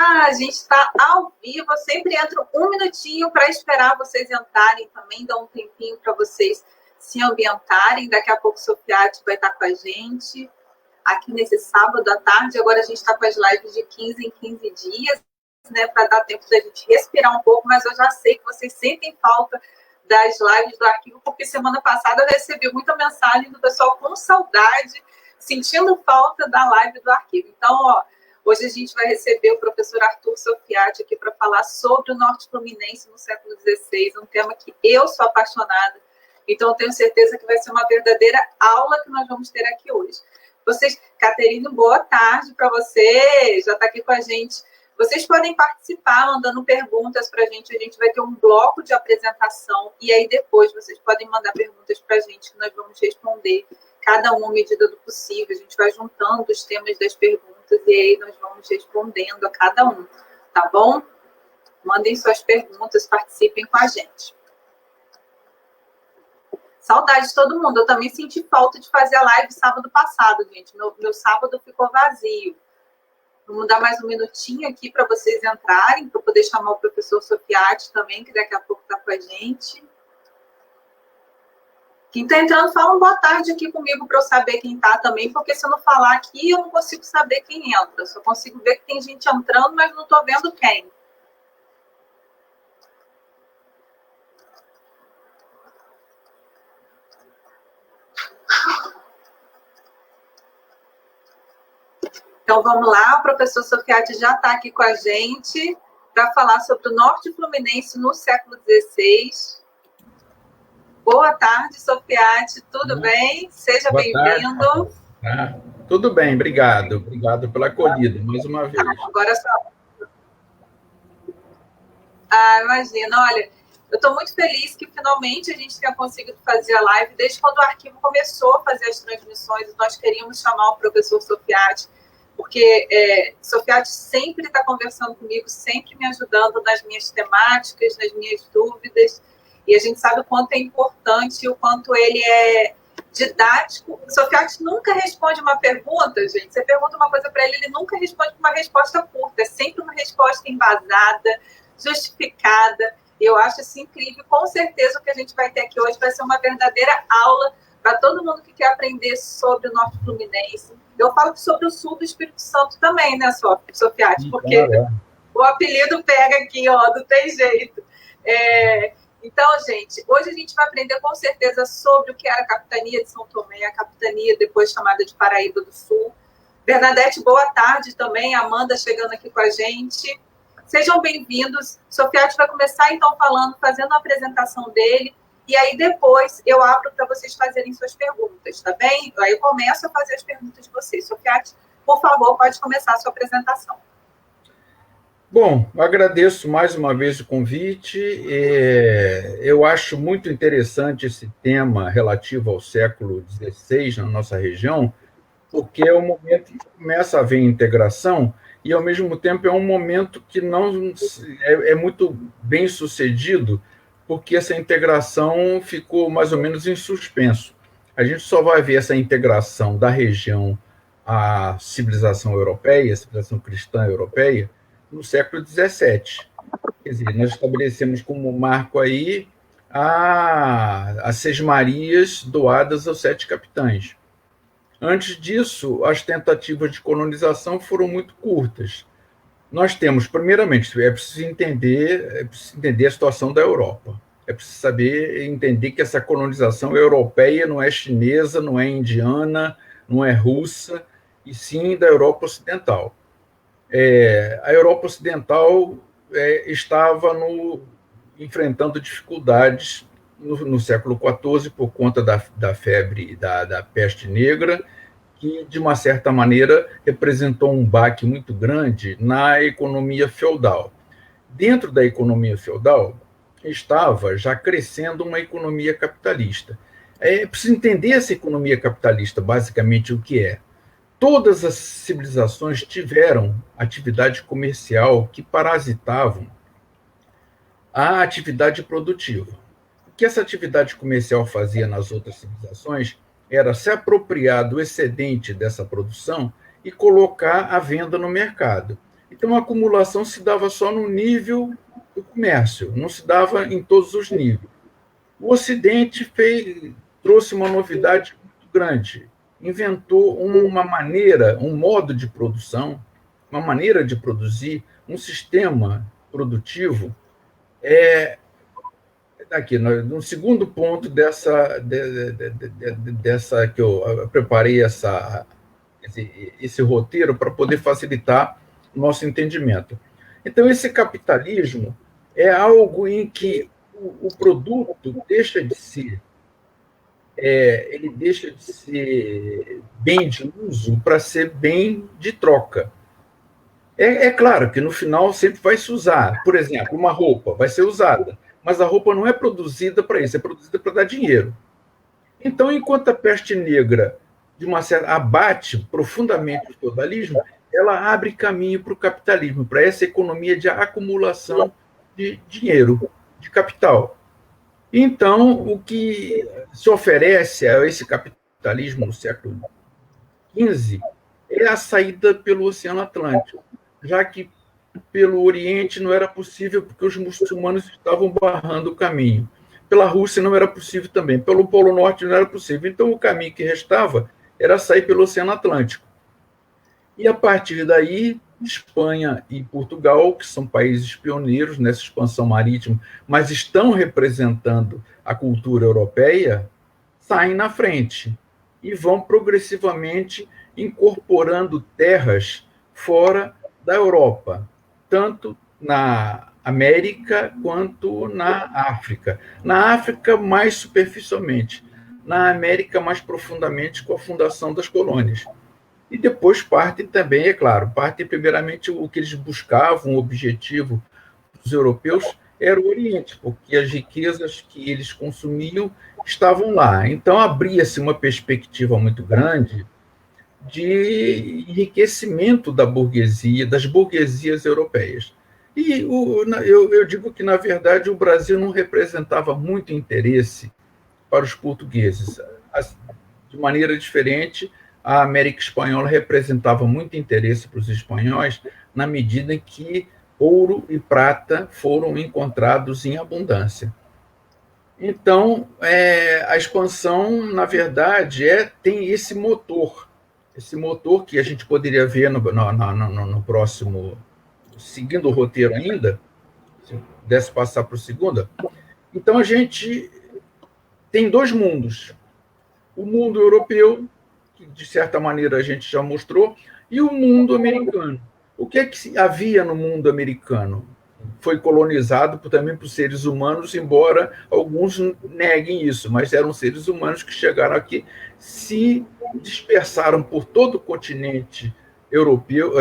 Olá, a gente está ao vivo. Eu sempre entro um minutinho para esperar vocês entrarem também, dar um tempinho para vocês se ambientarem. Daqui a pouco o Sofiati vai estar com a gente aqui nesse sábado à tarde. Agora a gente está com as lives de 15 em 15 dias, né, para dar tempo da gente respirar um pouco, mas eu já sei que vocês sentem falta das lives do arquivo, porque semana passada eu recebi muita mensagem do pessoal com saudade, sentindo falta da live do arquivo. Então, ó, hoje a gente vai receber o professor Arthur Sofiati aqui para falar sobre o Norte Fluminense no século XVI, um tema que eu sou apaixonada. Então, eu tenho certeza que vai ser uma verdadeira aula que nós vamos ter aqui hoje. Vocês, Caterine, boa tarde para você, já está aqui com a gente. Vocês podem participar mandando perguntas para a gente vai ter um bloco de apresentação, e aí depois vocês podem mandar perguntas para a gente, que nós vamos responder cada uma à medida do possível. A gente vai juntando os temas das perguntas, e aí nós vamos respondendo a cada um, tá bom? Mandem suas perguntas, participem com a gente. Saudade de todo mundo, eu também senti falta de fazer a live sábado passado, gente. Meu sábado ficou vazio. Vamos dar mais um minutinho aqui para vocês entrarem, para eu poder chamar o professor Sofiati também, que daqui a pouco está com a gente. Quem está entrando, fala uma boa tarde aqui comigo para eu saber quem está também, porque se eu não falar aqui, eu não consigo saber quem entra. Eu só consigo ver que tem gente entrando, mas não estou vendo quem. Então, vamos lá, o professor Sofiati já está aqui com a gente para falar sobre o Norte Fluminense no século XVI. Boa tarde, Sofiati, tudo bem? Seja bem-vindo. Tudo bem, obrigado. Obrigado pela acolhida, mais uma vez. Agora só. Imagina, olha, eu estou muito feliz que finalmente a gente tenha conseguido fazer a live. Desde quando o arquivo começou a fazer as transmissões, nós queríamos chamar o professor Sofiati, porque Sofiati sempre está conversando comigo, sempre me ajudando nas minhas temáticas, nas minhas dúvidas, e a gente sabe o quanto é importante, o quanto ele é didático. Sofiati nunca responde uma pergunta, gente. Você pergunta uma coisa para ele nunca responde com uma resposta curta, é sempre uma resposta embasada, justificada. Eu acho isso incrível. Com certeza o que a gente vai ter aqui hoje vai ser uma verdadeira aula para todo mundo que quer aprender sobre o Norte Fluminense. Eu falo sobre o sul do Espírito Santo também, né, Sofiati? Porque o apelido pega aqui, ó, não tem jeito. Então, gente, hoje a gente vai aprender com certeza sobre o que era a capitania de São Tomé, a capitania depois chamada de Paraíba do Sul. Bernadette, boa tarde também. Amanda chegando aqui com a gente. Sejam bem-vindos. Sofiati vai começar, então, fazendo a apresentação dele. E aí, depois, eu abro para vocês fazerem suas perguntas, tá bem? Aí eu começo a fazer as perguntas de vocês. Sofiati, por favor, pode começar a sua apresentação. Bom, agradeço mais uma vez o convite. Eu acho muito interessante esse tema relativo ao século XVI na nossa região, porque é um momento que começa a haver integração e, ao mesmo tempo, é um momento que não é muito bem sucedido, porque essa integração ficou mais ou menos em suspenso. A gente só vai ver essa integração da região à civilização europeia, a civilização cristã europeia, no século XVII. Quer dizer, nós estabelecemos como marco aí as sesmarias doadas aos 7 capitães. Antes disso, as tentativas de colonização foram muito curtas. Nós temos, primeiramente, é preciso entender a situação da Europa. É preciso saber entender que essa colonização europeia não é chinesa, não é indiana, não é russa, e sim da Europa Ocidental. A Europa Ocidental estava enfrentando dificuldades no século XIV por conta da febre, da peste negra, que, de uma certa maneira, representou um baque muito grande na economia feudal. Dentro da economia feudal, estava já crescendo uma economia capitalista. É preciso entender essa economia capitalista, basicamente, o que é. Todas as civilizações tiveram atividade comercial que parasitavam a atividade produtiva. O que essa atividade comercial fazia nas outras civilizações era se apropriar do excedente dessa produção e colocar à venda no mercado. Então, a acumulação se dava só no nível do comércio, não se dava em todos os níveis. O Ocidente trouxe uma novidade muito grande, inventou uma maneira, um modo de produção, uma maneira de produzir, um sistema produtivo. Aqui, no segundo ponto dessa que eu preparei esse roteiro para poder facilitar o nosso entendimento. Então, esse capitalismo é algo em que o produto ele deixa de ser bem de uso para ser bem de troca. É claro que no final sempre vai se usar. Por exemplo, uma roupa vai ser usada, mas a roupa não é produzida para isso, é produzida para dar dinheiro. Então, enquanto a peste negra de uma certa abate profundamente o feudalismo, ela abre caminho para o capitalismo, para essa economia de acumulação de dinheiro, de capital. Então, o que se oferece a esse capitalismo no século XV é a saída pelo Oceano Atlântico, já que pelo Oriente não era possível porque os muçulmanos estavam barrando o caminho. Pela Rússia não era possível também, pelo Polo Norte não era possível. Então o caminho que restava era sair pelo Oceano Atlântico. E a partir daí, Espanha e Portugal, que são países pioneiros nessa expansão marítima, mas estão representando a cultura europeia, saem na frente e vão progressivamente incorporando terras fora da Europa, tanto na América quanto na África. Na África, mais superficialmente, na América, mais profundamente, com a fundação das colônias. E depois partem também, é claro, partem primeiramente o que eles buscavam, o objetivo dos europeus era o Oriente, porque as riquezas que eles consumiam estavam lá. Então abria-se uma perspectiva muito grande de enriquecimento da burguesia, das burguesias europeias. E eu digo que, na verdade, o Brasil não representava muito interesse para os portugueses. De maneira diferente, a América Espanhola representava muito interesse para os espanhóis, na medida em que ouro e prata foram encontrados em abundância. Então, a expansão, na verdade, tem esse motor que a gente poderia ver no próximo, seguindo o roteiro ainda, se pudesse passar para o segundo. Então, a gente tem dois mundos. O mundo europeu, que de certa maneira a gente já mostrou, e o mundo americano. O que é que havia no mundo americano? Foi colonizado também por seres humanos, embora alguns neguem isso, mas eram seres humanos que chegaram aqui, se dispersaram por todo o continente europeu,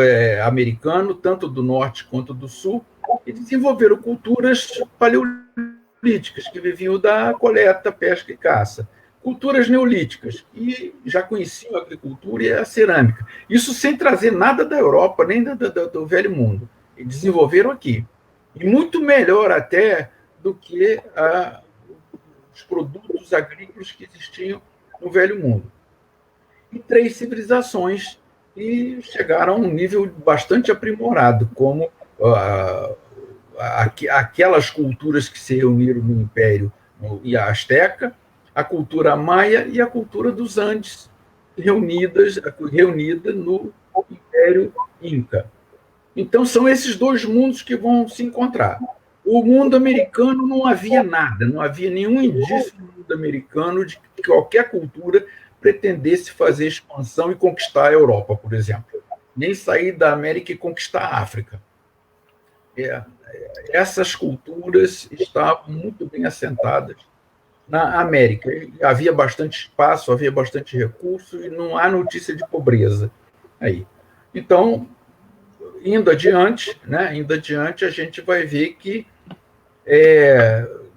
americano, tanto do norte quanto do sul, e desenvolveram culturas paleolíticas, que viviam da coleta, pesca e caça. Culturas neolíticas, e já conheciam a agricultura e a cerâmica. Isso sem trazer nada da Europa, nem do Velho Mundo. E desenvolveram aqui. E muito melhor até do que os produtos agrícolas que existiam no Velho Mundo. E três civilizações que chegaram a um nível bastante aprimorado, como aquelas culturas que se reuniram no Império Azteca, a cultura maia e a cultura dos Andes, reunida no Império Inca. Então, são esses dois mundos que vão se encontrar. O mundo americano não havia nada, não havia nenhum indício no mundo americano de que qualquer cultura pretendesse fazer expansão e conquistar a Europa, por exemplo. Nem sair da América e conquistar a África. Essas culturas estavam muito bem assentadas na América. Havia bastante espaço, havia bastante recurso e não há notícia de pobreza aí. Então, indo adiante, a gente vai ver que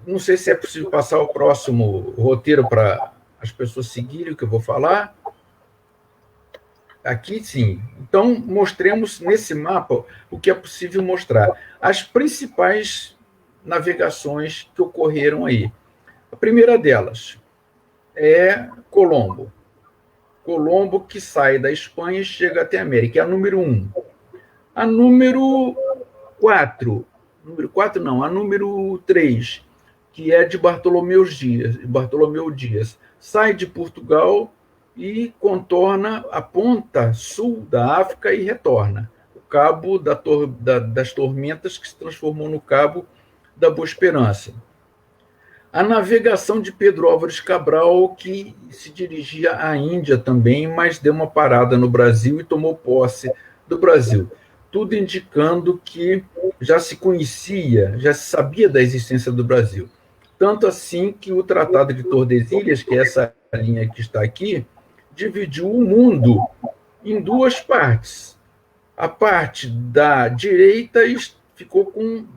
não sei se é possível passar o próximo roteiro para as pessoas seguirem o que eu vou falar. Aqui, sim. Então, mostremos nesse mapa o que é possível mostrar. As principais navegações que ocorreram aí. A primeira delas é Colombo. Colombo, que sai da Espanha e chega até a América, é a número 1. A número 4, a número 3, que é de Bartolomeu Dias, sai de Portugal e contorna a ponta sul da África e retorna. O Cabo das Tormentas, que se transformou no Cabo da Boa Esperança. A navegação de Pedro Álvares Cabral, que se dirigia à Índia também, mas deu uma parada no Brasil e tomou posse do Brasil. Tudo indicando que já se conhecia, já se sabia da existência do Brasil. Tanto assim que o Tratado de Tordesilhas, que é essa linha que está aqui, dividiu o mundo em duas partes. A parte da direita ficou com,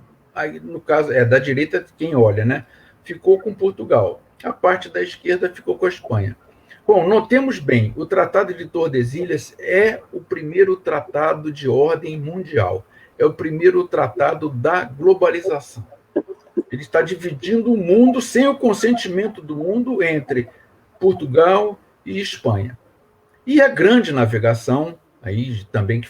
no caso, da direita quem olha, né? Ficou com Portugal. A parte da esquerda ficou com a Espanha. Bom, notemos bem, o Tratado de Tordesilhas é o primeiro tratado de ordem mundial. É o primeiro tratado da globalização. Ele está dividindo o mundo sem o consentimento do mundo entre Portugal e Espanha. E a grande navegação, aí também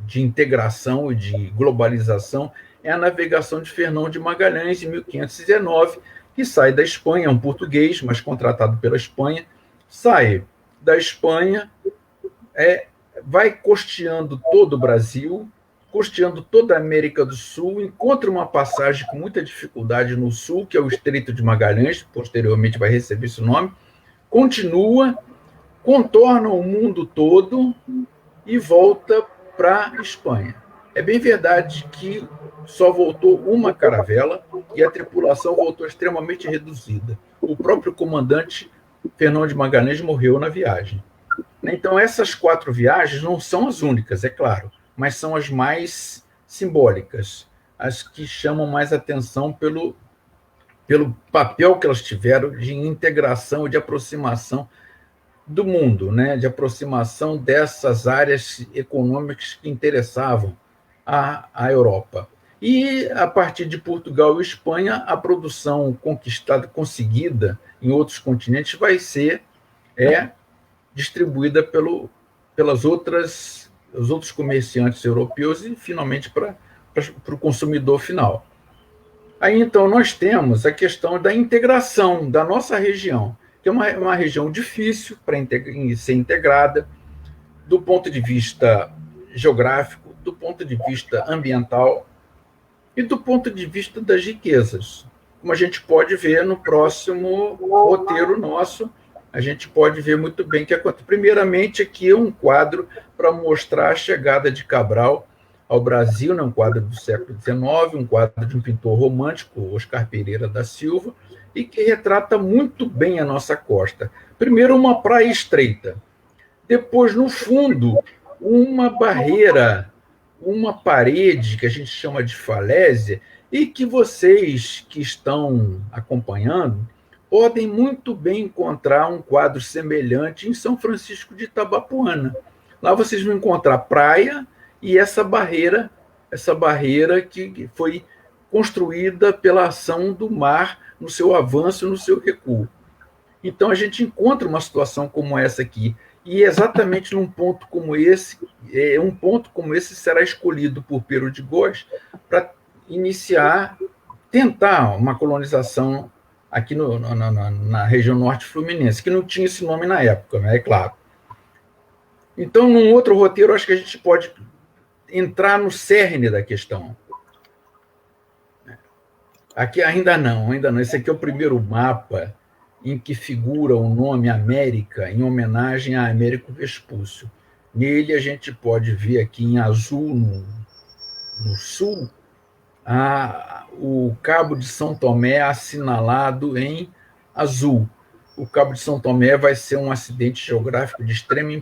de integração e de globalização, é a navegação de Fernão de Magalhães, em 1519, que sai da Espanha, é um português, mas contratado pela Espanha, sai da Espanha, vai costeando todo o Brasil, costeando toda a América do Sul, encontra uma passagem com muita dificuldade no sul, que é o Estreito de Magalhães, posteriormente vai receber esse nome, continua, contorna o mundo todo e volta para a Espanha. É bem verdade que só voltou uma caravela e a tripulação voltou extremamente reduzida. O próprio comandante Fernão de Magalhães morreu na viagem. Então, essas 4 viagens não são as únicas, é claro, mas são as mais simbólicas, as que chamam mais atenção pelo papel que elas tiveram de integração e de aproximação do mundo, né? De aproximação dessas áreas econômicas que interessavam à Europa. E, a partir de Portugal e Espanha, a produção conseguida em outros continentes vai ser distribuída os outros comerciantes europeus e, finalmente, para o consumidor final. Aí, então, nós temos a questão da integração da nossa região, que é uma região difícil para ser integrada, do ponto de vista geográfico, do ponto de vista ambiental e do ponto de vista das riquezas. Como a gente pode ver no próximo roteiro nosso, a gente pode ver muito bem que acontece. Primeiramente, aqui é um quadro para mostrar a chegada de Cabral ao Brasil, né? Um quadro do século XIX, um quadro de um pintor romântico, Oscar Pereira da Silva, e que retrata muito bem a nossa costa. Primeiro, uma praia estreita. Depois, no fundo, uma barreira, uma parede que a gente chama de falésia, e que vocês que estão acompanhando podem muito bem encontrar um quadro semelhante em São Francisco de Itabapoana. Lá vocês vão encontrar praia e essa barreira que foi construída pela ação do mar no seu avanço e no seu recuo. Então, a gente encontra uma situação como essa aqui, e exatamente num ponto como esse, será escolhido por Pero de Góes para tentar uma colonização aqui na região norte fluminense, que não tinha esse nome na época, né? É claro. Então, num outro roteiro, acho que a gente pode entrar no cerne da questão. Aqui ainda não. Esse aqui é o primeiro mapa em que figura o nome América em homenagem a Américo Vespúcio. Nele a gente pode ver aqui em azul, no sul, o Cabo de São Tomé assinalado em azul. O Cabo de São Tomé vai ser um acidente geográfico de extrema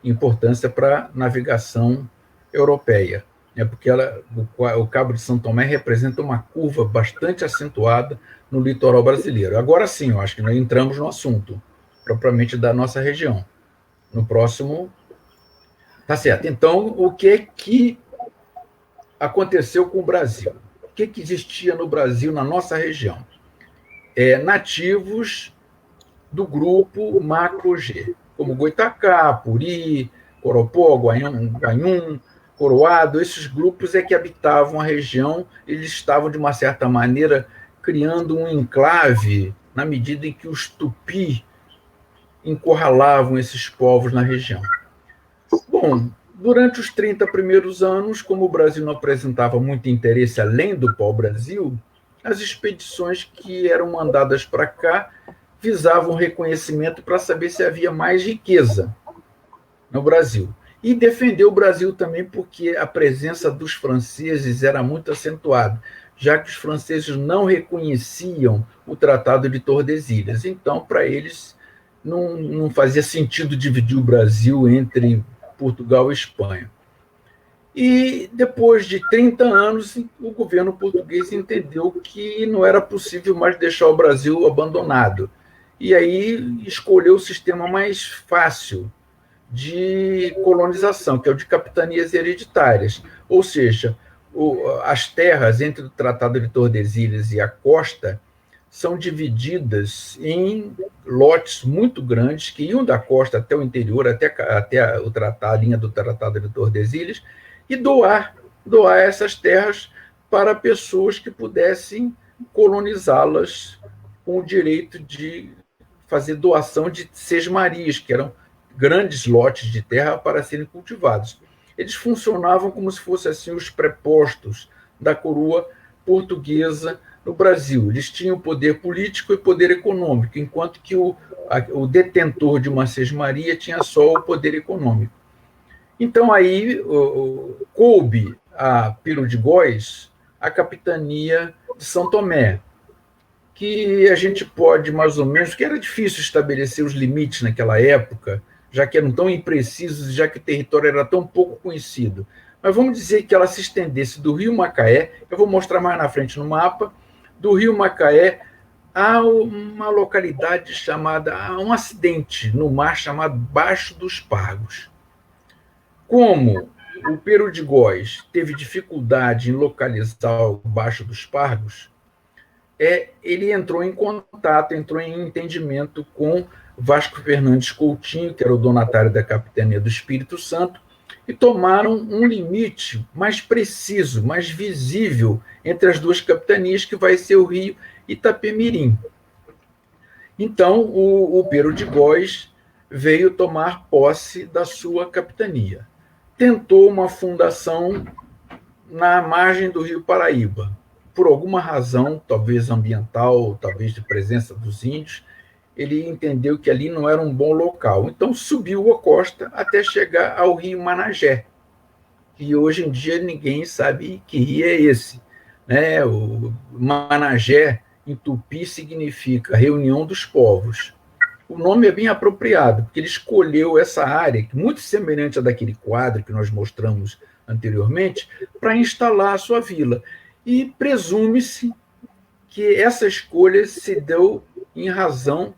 importância para a navegação europeia, porque o Cabo de São Tomé representa uma curva bastante acentuada no litoral brasileiro. Agora sim, eu acho que nós entramos no assunto, propriamente da nossa região. No próximo... Tá certo. Então, o que aconteceu com o Brasil? O que existia no Brasil, na nossa região? Nativos do grupo Macro-G, como Goitacá, Puri, Coropó, Guanhum, Coroado, esses grupos é que habitavam a região, eles estavam, de uma certa maneira, criando um enclave, na medida em que os tupi encurralavam esses povos na região. Bom, durante os 30 primeiros anos, como o Brasil não apresentava muito interesse além do pau-brasil, as expedições que eram mandadas para cá visavam reconhecimento para saber se havia mais riqueza no Brasil. E defender o Brasil também porque a presença dos franceses era muito acentuada, já que os franceses não reconheciam o Tratado de Tordesilhas. Então, para eles, não fazia sentido dividir o Brasil entre Portugal e Espanha. E depois de 30 anos, o governo português entendeu que não era possível mais deixar o Brasil abandonado. E aí escolheu o sistema mais fácil de colonização, que é o de capitanias hereditárias. Ou seja, as terras entre o Tratado de Tordesilhas e a costa são divididas em lotes muito grandes que iam da costa até o interior, até a linha do Tratado de Tordesilhas, e doar essas terras para pessoas que pudessem colonizá-las com o direito de fazer doação de sesmarias, que eram grandes lotes de terra para serem cultivados. Eles funcionavam como se fossem assim, os prepostos da coroa portuguesa no Brasil. Eles tinham poder político e poder econômico, enquanto que o detentor de uma sesmaria tinha só o poder econômico. Então, aí coube a Piro de Góis a capitania de São Tomé, que a gente pode, mais ou menos, que era difícil estabelecer os limites naquela época, já que eram tão imprecisos, já que o território era tão pouco conhecido. Mas vamos dizer que ela se estendesse do Rio Macaé, eu vou mostrar mais na frente no mapa, do Rio Macaé a uma localidade chamada, a um acidente no mar chamado Baixo dos Pargos. Como o Pero de Góis teve dificuldade em localizar o Baixo dos Pargos, ele entrou em contato, entrou em entendimento com Vasco Fernandes Coutinho, que era o donatário da capitania do Espírito Santo, e tomaram um limite mais preciso, mais visível entre as duas capitanias, que vai ser o rio Itapemirim. Então, o Pero de Góis veio tomar posse da sua capitania. Tentou uma fundação na margem do rio Paraíba. Por alguma razão, talvez ambiental, talvez de presença dos índios, ele entendeu que ali não era um bom local. Então, subiu a costa até chegar ao rio Managé, que hoje em dia ninguém sabe que rio é esse. Né? O Managé, em tupi, significa reunião dos povos. O nome é bem apropriado, porque ele escolheu essa área, muito semelhante à daquele quadro que nós mostramos anteriormente, para instalar a sua vila. E presume-se que essa escolha se deu em razão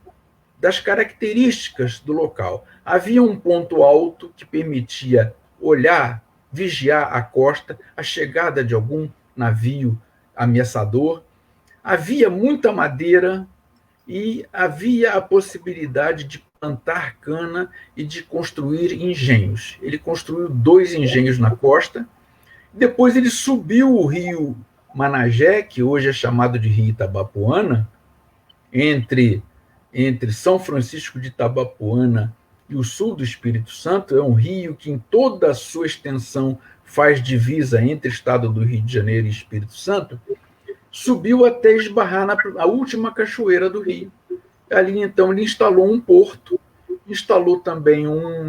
das características do local. Havia um ponto alto que permitia olhar, vigiar a costa, a chegada de algum navio ameaçador. Havia muita madeira e havia a possibilidade de plantar cana e de construir engenhos. Ele construiu 2 engenhos na costa. Depois ele subiu o rio Managé, que hoje é chamado de Rio Itabapoana, entre São Francisco de Itabapoana e o sul do Espírito Santo. É um rio que, em toda a sua extensão, faz divisa entre o estado do Rio de Janeiro e Espírito Santo. Subiu até esbarrar na última cachoeira do rio. Ali, então, ele instalou um porto, instalou também um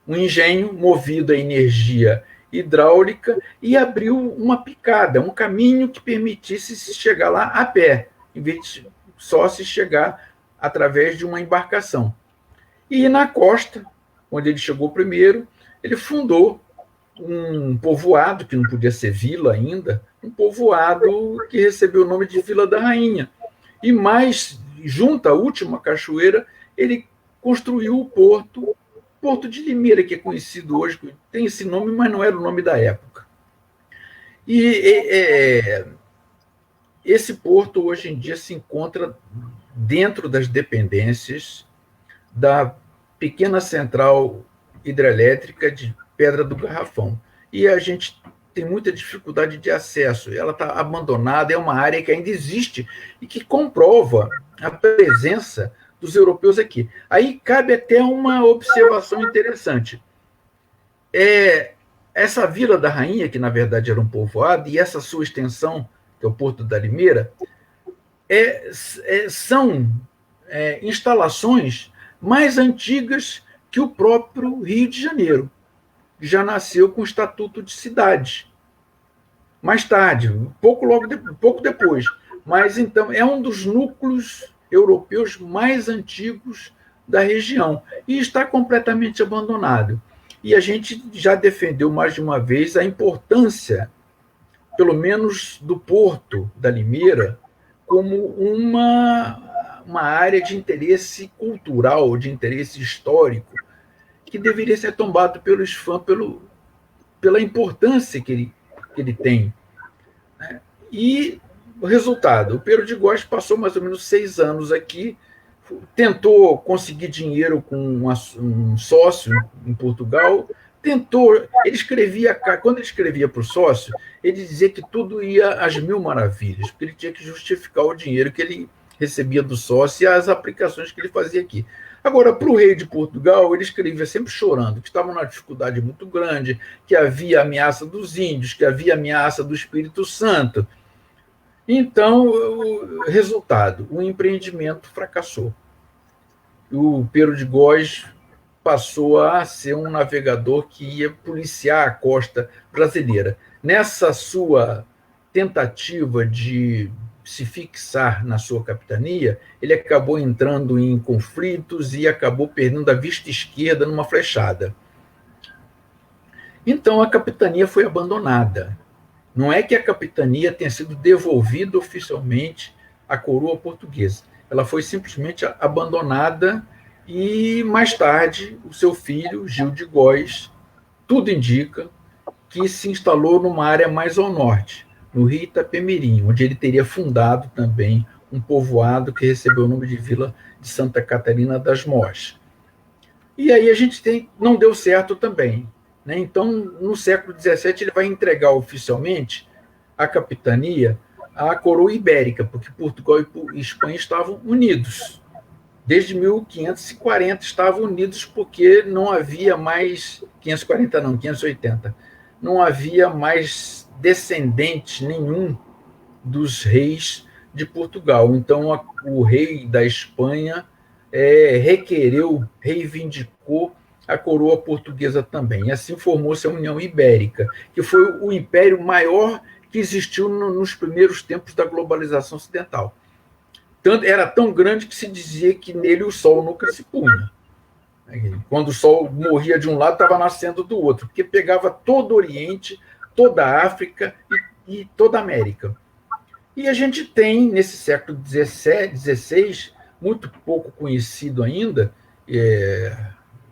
engenho movido a energia hidráulica e abriu uma picada, um caminho que permitisse se chegar lá a pé, em vez de só se chegar através de uma embarcação. E na costa, onde ele chegou primeiro, ele fundou um povoado, que não podia ser vila ainda, um povoado que recebeu o nome de Vila da Rainha. E mais, junto à última cachoeira, ele construiu o Porto de Limeira, que é conhecido hoje, tem esse nome, mas não era o nome da época. E esse porto, hoje em dia, se encontra dentro das dependências da pequena central hidrelétrica de Pedra do Garrafão. E a gente tem muita dificuldade de acesso. Ela está abandonada, é uma área que ainda existe e que comprova a presença dos europeus aqui. Aí cabe até uma observação interessante. Essa Vila da Rainha, que na verdade era um povoado, e essa sua extensão, que é o Porto da Limeira, são instalações mais antigas que o próprio Rio de Janeiro, que já nasceu com o Estatuto de Cidade. Mais tarde, pouco depois. Mas, então, é um dos núcleos europeus mais antigos da região e está completamente abandonado. E a gente já defendeu mais de uma vez a importância, pelo menos, do Porto da Limeira como uma área de interesse cultural, de interesse histórico, que deveria ser tombado pelos fãs pela importância que ele tem. E o resultado, o Pero de Góes passou mais ou menos 6 anos aqui, tentou conseguir dinheiro com um sócio em Portugal, quando ele escrevia para o sócio, ele dizia que tudo ia às mil maravilhas, porque ele tinha que justificar o dinheiro que ele recebia do sócio e as aplicações que ele fazia aqui. Agora, para o rei de Portugal, ele escrevia sempre chorando, que estavam numa dificuldade muito grande, que havia ameaça dos índios, que havia ameaça do Espírito Santo. Então, o resultado, o empreendimento fracassou. O Pero de Góes passou a ser um navegador que ia policiar a costa brasileira. Nessa sua tentativa de se fixar na sua capitania, ele acabou entrando em conflitos e acabou perdendo a vista esquerda numa flechada. Então, a capitania foi abandonada. Não é que a capitania tenha sido devolvida oficialmente à coroa portuguesa. Ela foi simplesmente abandonada e, mais tarde, o seu filho, Gil de Góes, tudo indica que se instalou numa área mais ao norte, no Rio Itapemirim, onde ele teria fundado também um povoado que recebeu o nome de Vila de Santa Catarina das Mós. E aí a gente não deu certo também. Né? Então, no século XVII, ele vai entregar oficialmente a capitania à coroa ibérica, porque Portugal e Espanha estavam unidos. Desde 1540 estavam unidos porque não havia mais... 540 não, 580. Não havia mais descendente nenhum dos reis de Portugal. Então, o rei da Espanha reivindicou a coroa portuguesa também. E assim formou-se a União Ibérica, que foi o império maior que existiu nos primeiros tempos da globalização ocidental. Era tão grande que se dizia que nele o sol nunca se punha. Quando o sol morria de um lado, estava nascendo do outro, porque pegava todo o Oriente, toda a África e toda a América. E a gente tem, nesse século XVI, muito pouco conhecido ainda,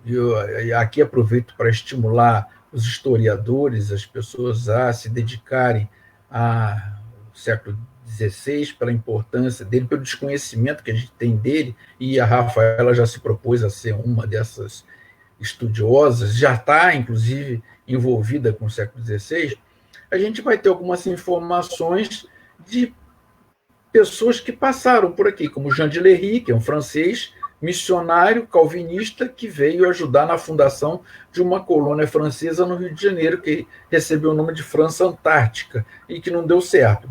eu aqui aproveito para estimular os historiadores, as pessoas a se dedicarem ao século XVI, pela importância dele, pelo desconhecimento que a gente tem dele, e a Rafaela já se propôs a ser uma dessas estudiosas, já está, inclusive, envolvida com o século XVI, a gente vai ter algumas informações de pessoas que passaram por aqui, como Jean de Lery, que é um francês, missionário calvinista, que veio ajudar na fundação de uma colônia francesa no Rio de Janeiro, que recebeu o nome de França Antártica, e que não deu certo.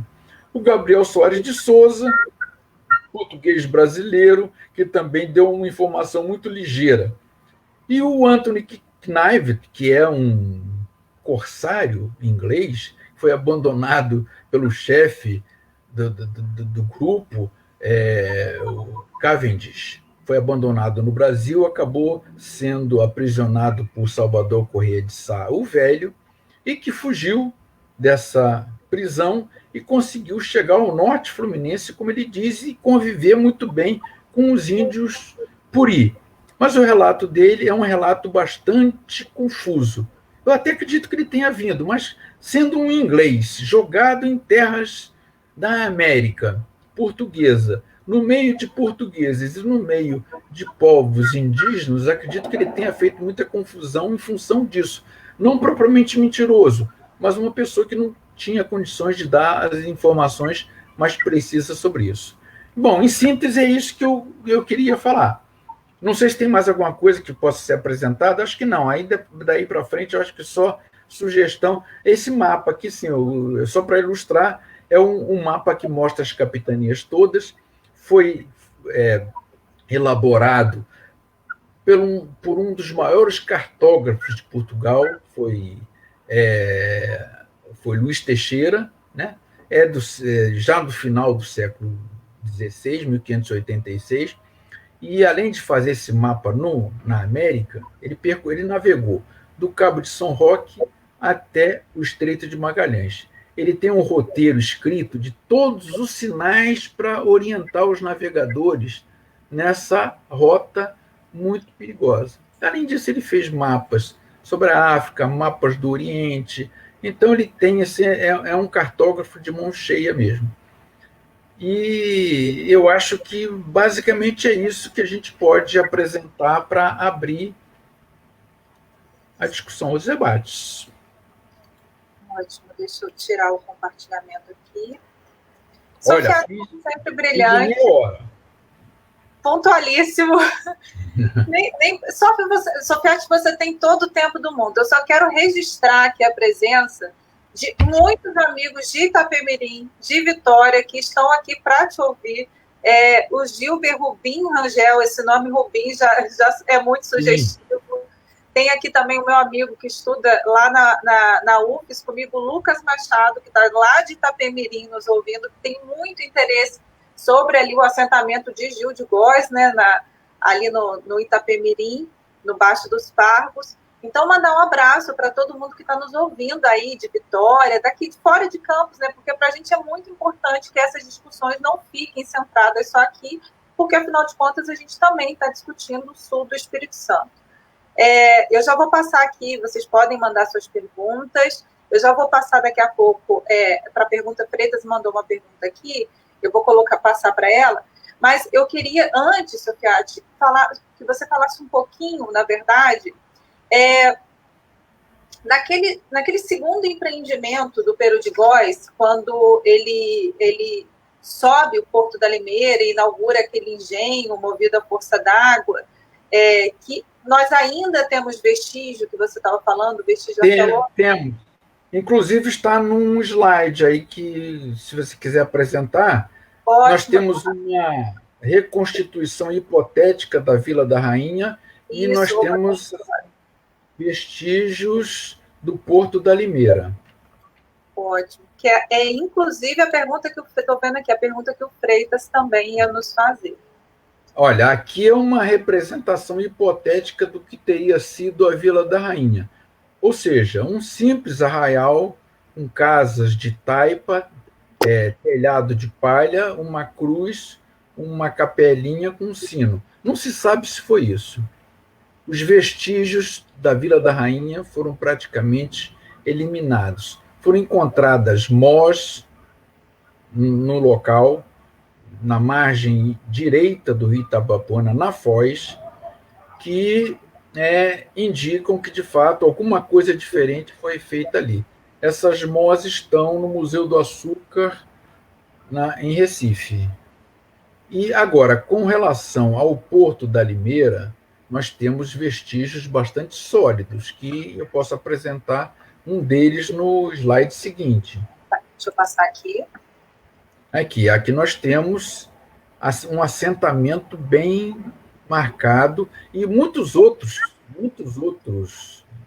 O Gabriel Soares de Souza, português brasileiro, que também deu uma informação muito ligeira. E o Anthony Knivet, que é um corsário inglês, foi abandonado pelo chefe do grupo, o Cavendish, foi abandonado no Brasil, acabou sendo aprisionado por Salvador Corrêa de Sá, o Velho, e que fugiu dessa prisão e conseguiu chegar ao norte fluminense, como ele diz, e conviver muito bem com os índios puri. Mas o relato dele é um relato bastante confuso. Eu até acredito que ele tenha vindo, mas sendo um inglês jogado em terras da América portuguesa, No meio de portugueses e no meio de povos indígenas, acredito que ele tenha feito muita confusão em função disso. Não propriamente mentiroso, mas uma pessoa que não tinha condições de dar as informações mais precisas sobre isso. Bom, em síntese, é isso que eu queria falar. Não sei se tem mais alguma coisa que possa ser apresentada, acho que não. Aí daí para frente, eu acho que só sugestão. Esse mapa aqui, sim, só para ilustrar, é um mapa que mostra as capitanias todas, foi elaborado por um dos maiores cartógrafos de Portugal, foi Luís Teixeira, né? Já do final do século XVI, 1586, e além de fazer esse mapa na América, ele navegou do Cabo de São Roque até o Estreito de Magalhães. Ele tem um roteiro escrito de todos os sinais para orientar os navegadores nessa rota muito perigosa. Além disso, ele fez mapas sobre a África, mapas do Oriente. Então, ele tem um cartógrafo de mão cheia mesmo. E eu acho que basicamente é isso que a gente pode apresentar para abrir a discussão, os debates. Ótimo, deixa eu tirar o compartilhamento aqui. Olha, sempre brilhante. Pontualíssimo. Sofiati, você tem todo o tempo do mundo. Eu só quero registrar aqui a presença de muitos amigos de Itapemirim, de Vitória, que estão aqui para te ouvir. O Gilber Rubim Rangel, esse nome Rubim já é muito sugestivo. Tem aqui também o meu amigo que estuda lá na UFES comigo, Lucas Machado, que está lá de Itapemirim nos ouvindo, que tem muito interesse sobre ali o assentamento de Gil de Góis, né, ali no Itapemirim, no Baixo dos Pargos. Então, mandar um abraço para todo mundo que está nos ouvindo aí, de Vitória, daqui de fora de Campos, né, porque para a gente é muito importante que essas discussões não fiquem centradas só aqui, porque, afinal de contas, a gente também está discutindo o sul do Espírito Santo. Eu já vou passar aqui, vocês podem mandar suas perguntas, eu já vou passar daqui a pouco para a pergunta. Freitas mandou uma pergunta aqui, eu vou passar para ela, mas eu queria, antes, Sofiati, que você falasse um pouquinho, na verdade, naquele segundo empreendimento do Peru de Góis, quando ele sobe o Porto da Limeira e inaugura aquele engenho movido à força d'água, que nós ainda temos vestígio, que você estava falando, vestígio arqueológico? Temos. Inclusive está num slide aí que, se você quiser apresentar, ótimo. Nós temos uma reconstituição hipotética da Vila da Rainha e nós temos vestígios do Porto da Limeira. Ótimo. Que inclusive, a pergunta que eu estou vendo aqui, a pergunta que o Freitas também ia nos fazer. Olha, aqui é uma representação hipotética do que teria sido a Vila da Rainha. Ou seja, um simples arraial com casas de taipa, telhado de palha, uma cruz, uma capelinha com um sino. Não se sabe se foi isso. Os vestígios da Vila da Rainha foram praticamente eliminados. Foram encontradas mós no local, na margem direita do rio Itabapoana, na Foz, que indicam que, de fato, alguma coisa diferente foi feita ali. Essas mós estão no Museu do Açúcar, em Recife. E agora, com relação ao Porto da Limeira, nós temos vestígios bastante sólidos, que eu posso apresentar um deles no slide seguinte. Deixa eu passar aqui. Aqui nós temos um assentamento bem marcado e muitos outros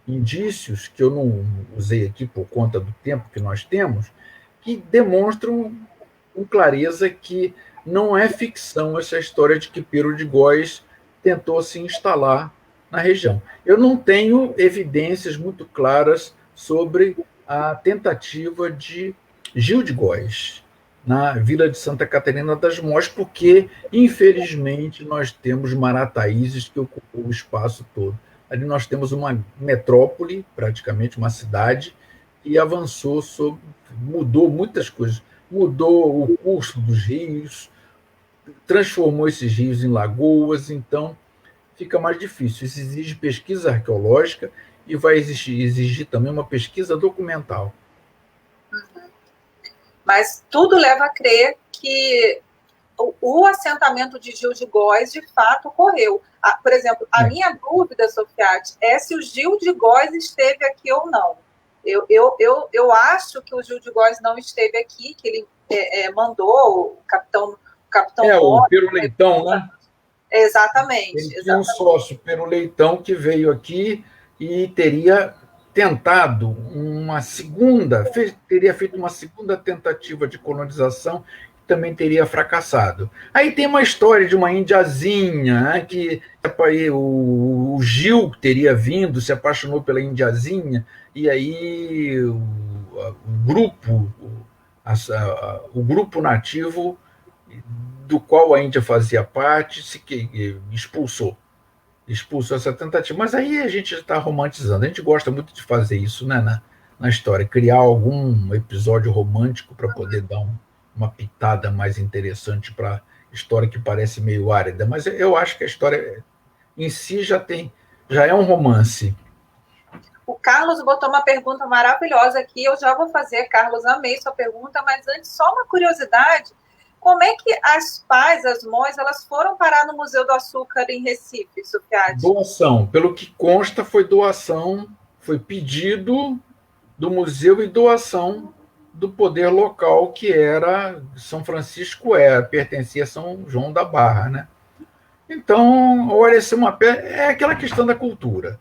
indícios que eu não usei aqui por conta do tempo que nós temos, que demonstram com clareza que não é ficção essa história de que Peru de Góis tentou se instalar na região. Eu não tenho evidências muito claras sobre a tentativa de Gil de Góis na Vila de Santa Catarina das Mós, porque, infelizmente, nós temos Marataízes que ocupou o espaço todo. Ali nós temos uma metrópole, praticamente uma cidade, que avançou, mudou muitas coisas. Mudou o curso dos rios, transformou esses rios em lagoas, então fica mais difícil. Isso exige pesquisa arqueológica e vai exigir também uma pesquisa documental. Mas tudo leva a crer que o assentamento de Gil de Góis, de fato, ocorreu. Por exemplo, a minha dúvida, Sofiati, é se o Gil de Góis esteve aqui ou não. Eu acho que o Gil de Góis não esteve aqui, que ele mandou o capitão o Pero Leitão, né? Exatamente. Ele tinha um sócio, Pero Leitão, que veio aqui e teria tentado teria feito uma segunda tentativa de colonização, que também teria fracassado. Aí tem uma história de uma indiazinha, né, que o Gil teria vindo, se apaixonou pela indiazinha, e aí o grupo nativo do qual a Índia fazia parte expulsou essa tentativa. Mas aí a gente está romantizando. A gente gosta muito de fazer isso, né, na história, criar algum episódio romântico para poder dar uma pitada mais interessante para a história que parece meio árida. Mas eu acho que a história em si já é um romance. O Carlos botou uma pergunta maravilhosa aqui. Eu já vou fazer, Carlos, amei sua pergunta, mas antes, só uma curiosidade. Como é que as pás, as mães, elas foram parar no Museu do Açúcar em Recife, Sofiati? Doação. Pelo que consta, foi doação, foi pedido do museu e doação do poder local, que era São Francisco, pertencia a São João da Barra, né? Então, olha-se uma pedra, é aquela questão da cultura.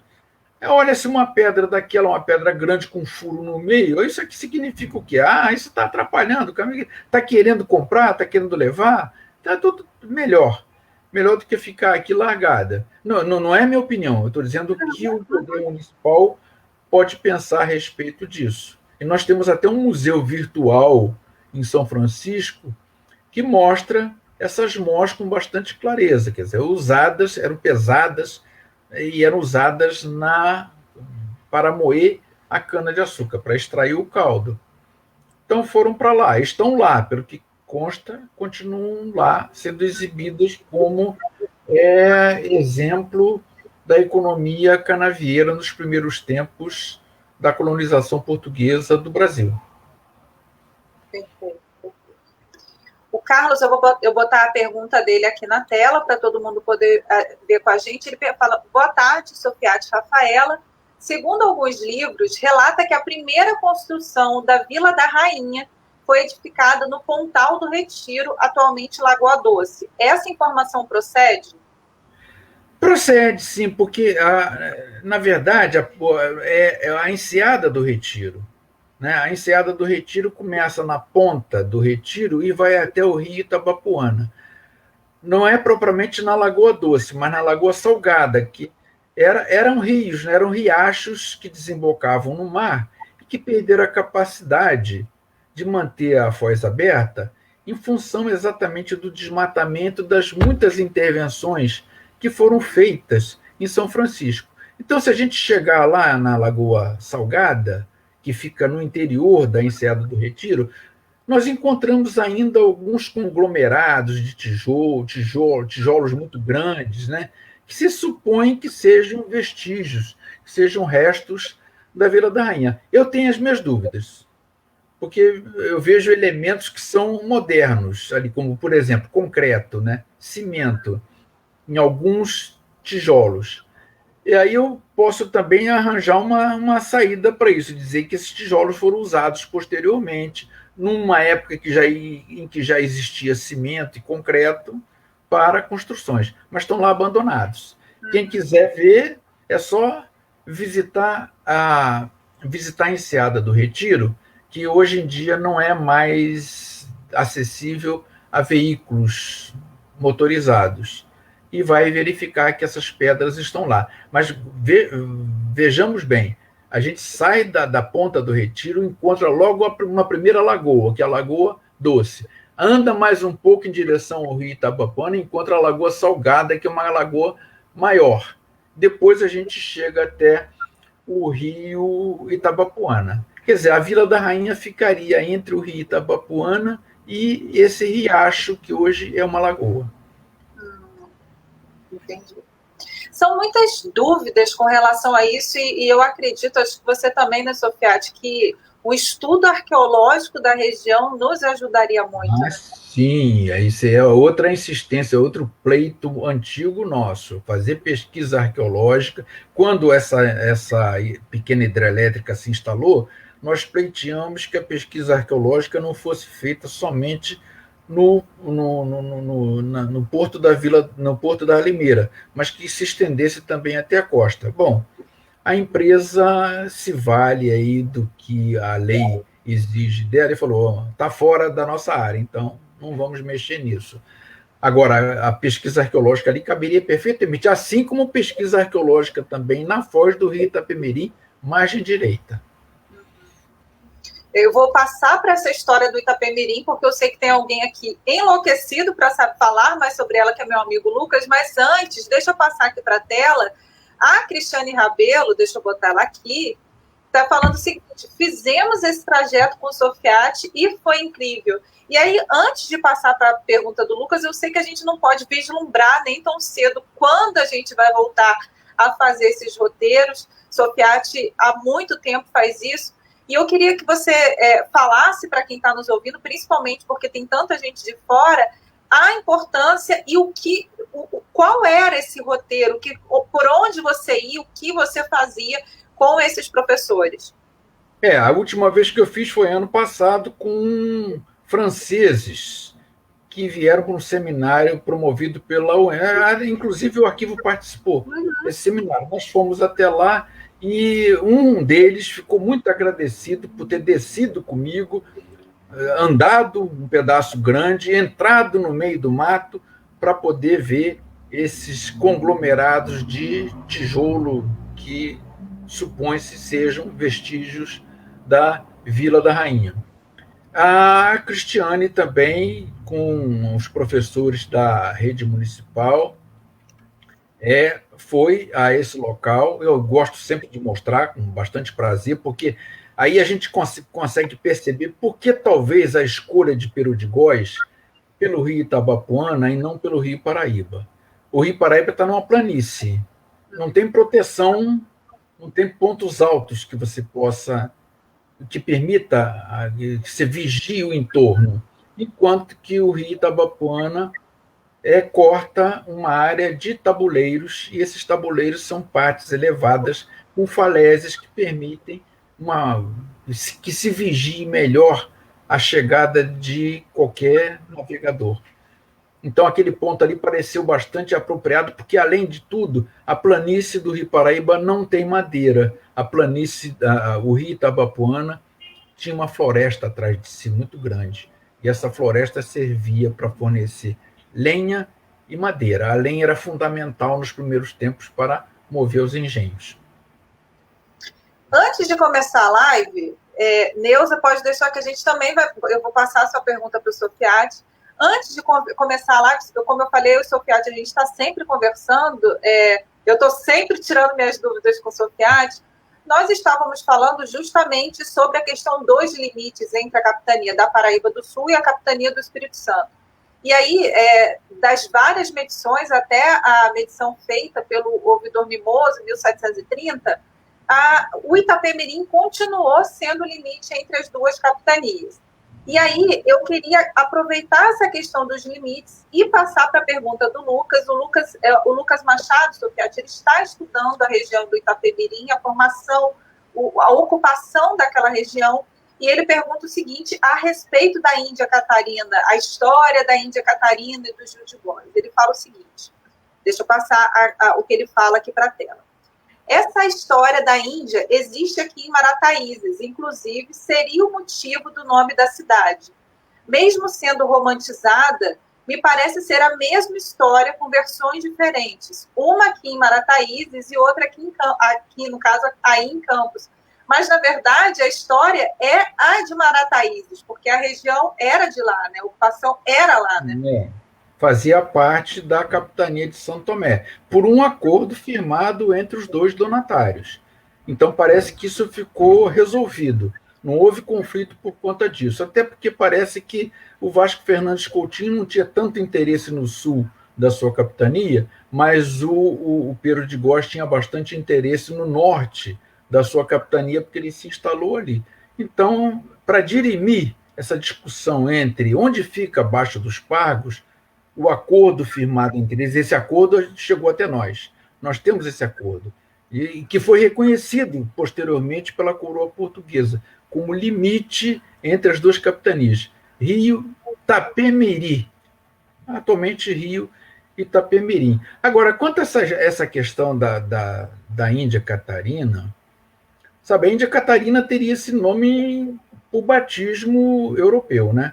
Olha-se uma pedra daquela, uma pedra grande com furo no meio, isso aqui significa o quê? Isso está atrapalhando, está querendo comprar, está querendo levar, está tudo melhor do que ficar aqui largada. Não é minha opinião, eu estou dizendo que o poder municipal pode pensar a respeito disso. E nós temos até um museu virtual em São Francisco que mostra essas mós com bastante clareza, quer dizer, eram pesadas, e eram usadas para moer a cana-de-açúcar, para extrair o caldo. Então foram para lá, estão lá, pelo que consta, continuam lá, sendo exibidas como exemplo da economia canavieira nos primeiros tempos da colonização portuguesa do Brasil. Perfeito. O Carlos, eu vou botar a pergunta dele aqui na tela para todo mundo poder ver com a gente. Ele fala: boa tarde, Sofiati Rafaela. Segundo alguns livros, relata que a primeira construção da Vila da Rainha foi edificada no Pontal do Retiro, atualmente Lagoa Doce. Essa informação procede? Procede, sim, porque, na verdade, a enseada do Retiro. A enseada do Retiro começa na ponta do Retiro e vai até o rio Itabapoana. Não é propriamente na Lagoa Doce, mas na Lagoa Salgada, que eram rios, eram riachos que desembocavam no mar e que perderam a capacidade de manter a foz aberta em função exatamente do desmatamento, das muitas intervenções que foram feitas em São Francisco. Então, se a gente chegar lá na Lagoa Salgada, que fica no interior da enseada do Retiro, nós encontramos ainda alguns conglomerados de tijolos muito grandes, né, que se supõe que sejam vestígios, que sejam restos da Vila da Rainha. Eu tenho as minhas dúvidas, porque eu vejo elementos que são modernos, ali, como, por exemplo, concreto, né, cimento, em alguns tijolos. E aí eu posso também arranjar uma saída para isso, dizer que esses tijolos foram usados posteriormente, numa época em que já existia cimento e concreto para construções, mas estão lá abandonados. Quem quiser ver, é só visitar a enseada do Retiro, que hoje em dia não é mais acessível a veículos motorizados, e vai verificar que essas pedras estão lá. Mas vejamos bem, a gente sai da ponta do Retiro e encontra logo uma primeira lagoa, que é a Lagoa Doce. Anda mais um pouco em direção ao rio Itabapoana e encontra a Lagoa Salgada, que é uma lagoa maior. Depois a gente chega até o rio Itabapoana. Quer dizer, a Vila da Rainha ficaria entre o rio Itabapoana e esse riacho que hoje é uma lagoa. Entendi. São muitas dúvidas com relação a isso, e eu acredito, acho que você também, né, Sofiati, que o estudo arqueológico da região nos ajudaria muito. Né? Sim, isso é outra insistência, outro pleito antigo nosso, fazer pesquisa arqueológica. Quando essa pequena hidrelétrica se instalou, nós pleiteamos que a pesquisa arqueológica não fosse feita somente no porto da vila, no porto da Limeira, mas que se estendesse também até a costa. Bom, a empresa se vale aí do que a lei exige dela e falou: está fora da nossa área, então não vamos mexer nisso. Agora, a pesquisa arqueológica ali caberia perfeitamente, assim como pesquisa arqueológica também na foz do rio Itapemirim, margem direita. Eu vou passar para essa história do Itapemirim, porque eu sei que tem alguém aqui enlouquecido para falar mais sobre ela, que é meu amigo Lucas, mas antes, deixa eu passar aqui para a tela. A Cristiane Rabelo, deixa eu botar ela aqui, está falando o seguinte: fizemos esse trajeto com o Sofiati e foi incrível. E aí, antes de passar para a pergunta do Lucas, eu sei que a gente não pode vislumbrar nem tão cedo quando a gente vai voltar a fazer esses roteiros. Sofiati há muito tempo faz isso. E eu queria que você falasse para quem está nos ouvindo, principalmente porque tem tanta gente de fora, a importância e qual era esse roteiro, por onde você ia, o que você fazia com esses professores. A última vez que eu fiz foi ano passado com franceses que vieram para um seminário promovido pela UEM, inclusive o arquivo participou desse seminário. Nós fomos até lá e um deles ficou muito agradecido por ter descido comigo, andado um pedaço grande, entrado no meio do mato para poder ver esses conglomerados de tijolo que supõe-se sejam vestígios da Vila da Rainha. A Cristiane também, com os professores da rede municipal, foi a esse local. Eu gosto sempre de mostrar, com bastante prazer, porque aí a gente consegue perceber por que talvez a escolha de Peru de Góis pelo rio Itabapoana e não pelo rio Paraíba. O rio Paraíba está numa planície, não tem proteção, não tem pontos altos que você possa, que permita que você vigie o entorno, enquanto que o rio Itabapoana corta uma área de tabuleiros, e esses tabuleiros são partes elevadas com falésias que permitem que se vigie melhor a chegada de qualquer navegador. Então, aquele ponto ali pareceu bastante apropriado, porque, além de tudo, a planície do Rio Paraíba não tem madeira. A planície, o Rio Itabapoana, tinha uma floresta atrás de si muito grande, e essa floresta servia para fornecer lenha e madeira. A lenha era fundamental nos primeiros tempos para mover os engenhos. Antes de começar a live, Neuza, pode deixar que a gente também vai... Eu vou passar a sua pergunta para o Sofiati. Antes de começar a live, como eu falei, o Sofiati, a gente está sempre conversando, eu estou sempre tirando minhas dúvidas com o Sofiati. Nós estávamos falando justamente sobre a questão dos limites entre a capitania da Paraíba do Sul e a capitania do Espírito Santo. E aí, das várias medições, até a medição feita pelo ouvidor Mimoso, em 1730, o Itapemirim continuou sendo o limite entre as duas capitanias. E aí, eu queria aproveitar essa questão dos limites e passar para a pergunta do Lucas. O Lucas Machado, Sofiati, ele está estudando a região do Itapemirim, a formação, a ocupação daquela região, e ele pergunta o seguinte a respeito da Índia Catarina, a história da Índia Catarina e dos Rio de Góis. Ele fala o seguinte, deixa eu passar o que ele fala aqui para a tela. Essa história da Índia existe aqui em Marataízes, inclusive seria o motivo do nome da cidade. Mesmo sendo romantizada, me parece ser a mesma história com versões diferentes. Uma aqui em Marataízes e outra aqui no caso, aí em Campos. Mas, na verdade, a história é a de Marataízes, porque a região era de lá, né? A ocupação era lá, né? Fazia parte da capitania de São Tomé, por um acordo firmado entre os dois donatários. Então, parece que isso ficou resolvido. Não houve conflito por conta disso, até porque parece que o Vasco Fernandes Coutinho não tinha tanto interesse no sul da sua capitania, mas o Pedro de Góes tinha bastante interesse no norte da sua capitania, porque ele se instalou ali. Então, para dirimir essa discussão entre onde fica a Baixa dos Pagos, o acordo firmado entre eles, esse acordo chegou até nós. Nós temos esse acordo, e que foi reconhecido posteriormente pela coroa portuguesa como limite entre as duas capitanias, Rio Itapemirim, atualmente Rio Itapemirim. Agora, quanto a essa questão da Índia Catarina, sabe, a Índia Catarina teria esse nome por batismo europeu, né?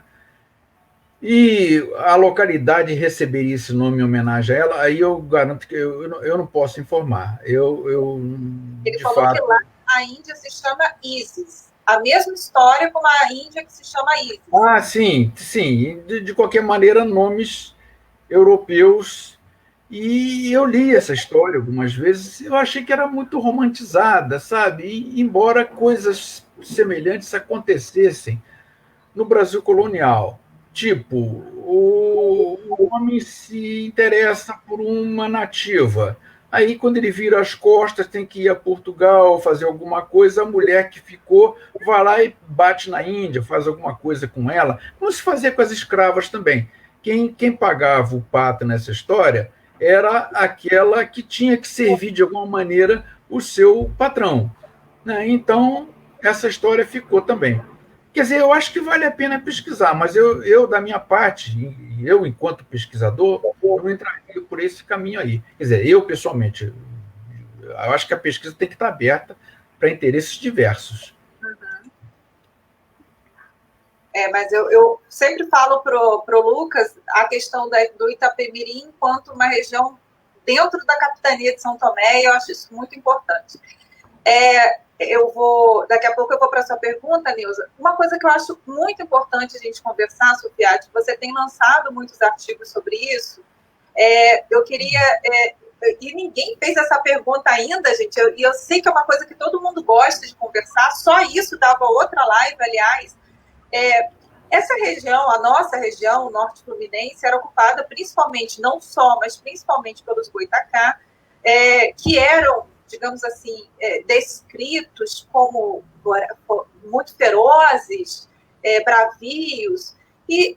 E a localidade receberia esse nome em homenagem a ela, aí eu garanto que eu não posso informar. Ele de falou que fato. lá a Índia se chama Isis. A mesma história como a Índia que se chama Isis. Ah, sim, sim. De qualquer maneira, nomes europeus. E eu li essa história algumas vezes, eu achei que era muito romantizada, sabe? E, embora coisas semelhantes acontecessem no Brasil colonial. Tipo, o homem se interessa por uma nativa. Aí, quando ele vira as costas, tem que ir a Portugal fazer alguma coisa. A mulher que ficou vai lá e bate na Índia, faz alguma coisa com ela, como se fazia com as escravas também. Quem pagava o pato nessa história era aquela que tinha que servir de alguma maneira o seu patrão, né? Então, essa história ficou também. Quer dizer, eu acho que vale a pena pesquisar, mas da minha parte, eu, enquanto pesquisador, eu não entraria por esse caminho aí. Quer dizer, eu, pessoalmente, eu acho que a pesquisa tem que estar aberta para interesses diversos. Mas eu sempre falo pro Lucas a questão do Itapemirim enquanto uma região dentro da capitania de São Tomé, e eu acho isso muito importante. Daqui a pouco eu vou para a sua pergunta, Nilza. Uma coisa que eu acho muito importante a gente conversar, Sofiati, você tem lançado muitos artigos sobre isso. Eu queria. E ninguém fez essa pergunta ainda, gente. E eu sei que é uma coisa que todo mundo gosta de conversar, só isso dava outra live, aliás. Essa região, a nossa região, o Norte Fluminense, era ocupada principalmente, não só, mas principalmente pelos Goitacá, que eram, digamos assim, descritos como muito ferozes, bravios, e,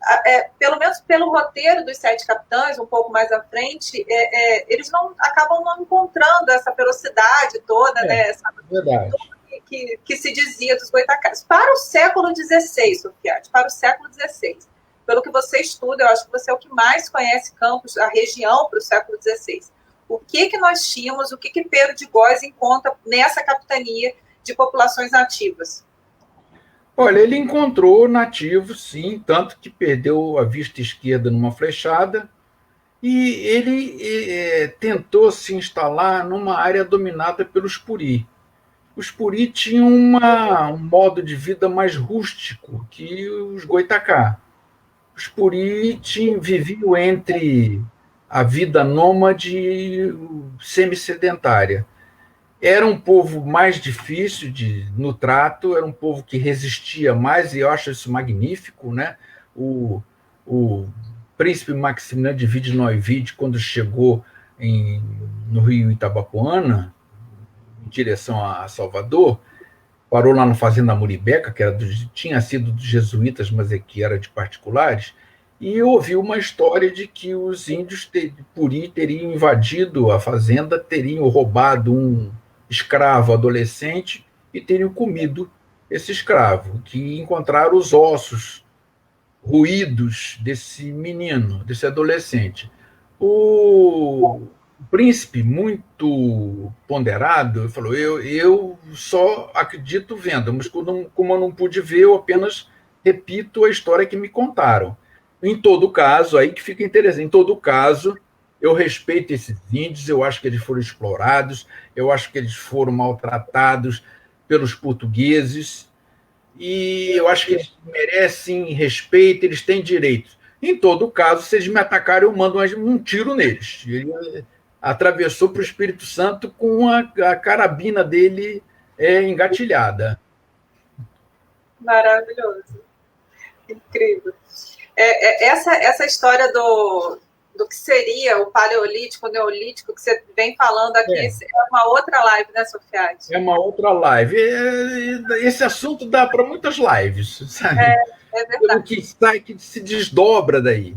pelo menos pelo roteiro dos Sete Capitães, um pouco mais à frente, eles acabam não encontrando essa ferocidade toda, né? Verdade. Que se dizia dos Goitacás. Para o século XVI, Sofiati, para o século XVI, pelo que você estuda, eu acho que você é o que mais conhece Campos, a região para o século XVI. O que nós tínhamos, o que Pedro de Góes encontra nessa capitania de populações nativas? Olha, ele encontrou nativos, sim, tanto que perdeu a vista esquerda numa flechada, e ele tentou se instalar numa área dominada pelos Puri. Os Puri tinham um modo de vida mais rústico que os Goitacá. Os Puri viviam entre a vida nômade e semi-sedentária. Era um povo mais difícil no trato, era um povo que resistia mais, e eu acho isso magnífico, né? O príncipe Maximiliano de Wied-Neuwied, quando chegou no Rio Itabapoana, em direção a Salvador, parou lá na Fazenda Muribeca, que tinha sido dos jesuítas, mas que era de particulares, e ouviu uma história de que os índios Puri teriam invadido a fazenda, teriam roubado um escravo adolescente e teriam comido esse escravo, que encontraram os ossos ruídos desse menino, desse adolescente. O príncipe, muito ponderado, falou: eu só acredito vendo, mas como eu não pude ver, eu apenas repito a história que me contaram. Em todo caso, aí que fica interessante, em todo caso, eu respeito esses índios, eu acho que eles foram explorados, eu acho que eles foram maltratados pelos portugueses, e eu acho que eles merecem respeito, eles têm direitos. Em todo caso, se eles me atacarem, eu mando um tiro neles. Ele atravessou para o Espírito Santo com a carabina dele engatilhada. Maravilhoso. Incrível. Essa história do que seria o paleolítico, o neolítico, que você vem falando aqui, é uma outra live, né, Sofiati? É uma outra live. Esse assunto dá para muitas lives, sabe? É verdade. O que sai, que se desdobra daí.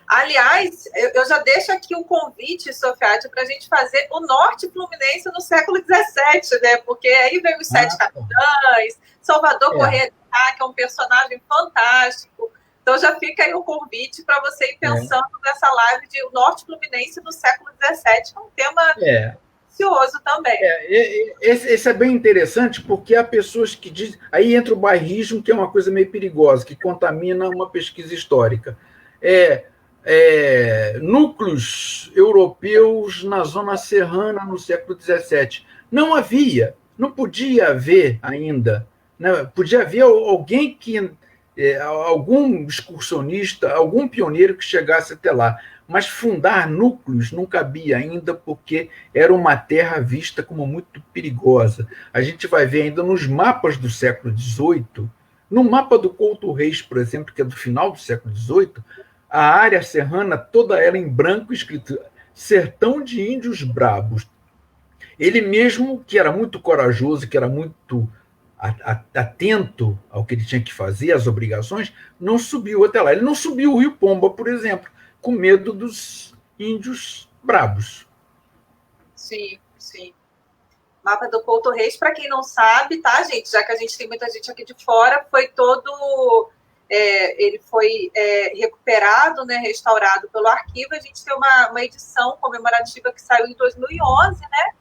Aliás, eu já deixo aqui um convite, Sofiati, para a gente fazer o Norte Fluminense no século XVII, né? Porque aí vem os Sete Capitães, Salvador Corrêa de Sá, que é um personagem fantástico. Então já fica aí o convite para você ir pensando nessa live de o Norte Fluminense no século XVII, que é um tema precioso também. Esse é bem interessante, porque há pessoas que dizem... Aí entra o bairrismo, que é uma coisa meio perigosa, que contamina uma pesquisa histórica. Núcleos europeus na zona serrana no século XVII. Não podia haver ainda, né? Podia haver alguém algum excursionista, algum pioneiro que chegasse até lá, mas fundar núcleos não cabia ainda, porque era uma terra vista como muito perigosa. A gente vai ver ainda nos mapas do século XVIII, no mapa do Couto Reis, por exemplo, que é do final do século XVIII, a área serrana, toda ela em branco, escrito Sertão de Índios Brabos. Ele mesmo, que era muito corajoso, que era muito atento ao que ele tinha que fazer, às obrigações, não subiu até lá. Ele não subiu o Rio Pomba, por exemplo, com medo dos índios brabos. Sim, sim. Mapa do Couto Reis, para quem não sabe, tá, gente? Já que a gente tem muita gente aqui de fora, foi todo... ele foi recuperado, né, restaurado pelo arquivo. A gente tem uma edição comemorativa que saiu em 2011, né?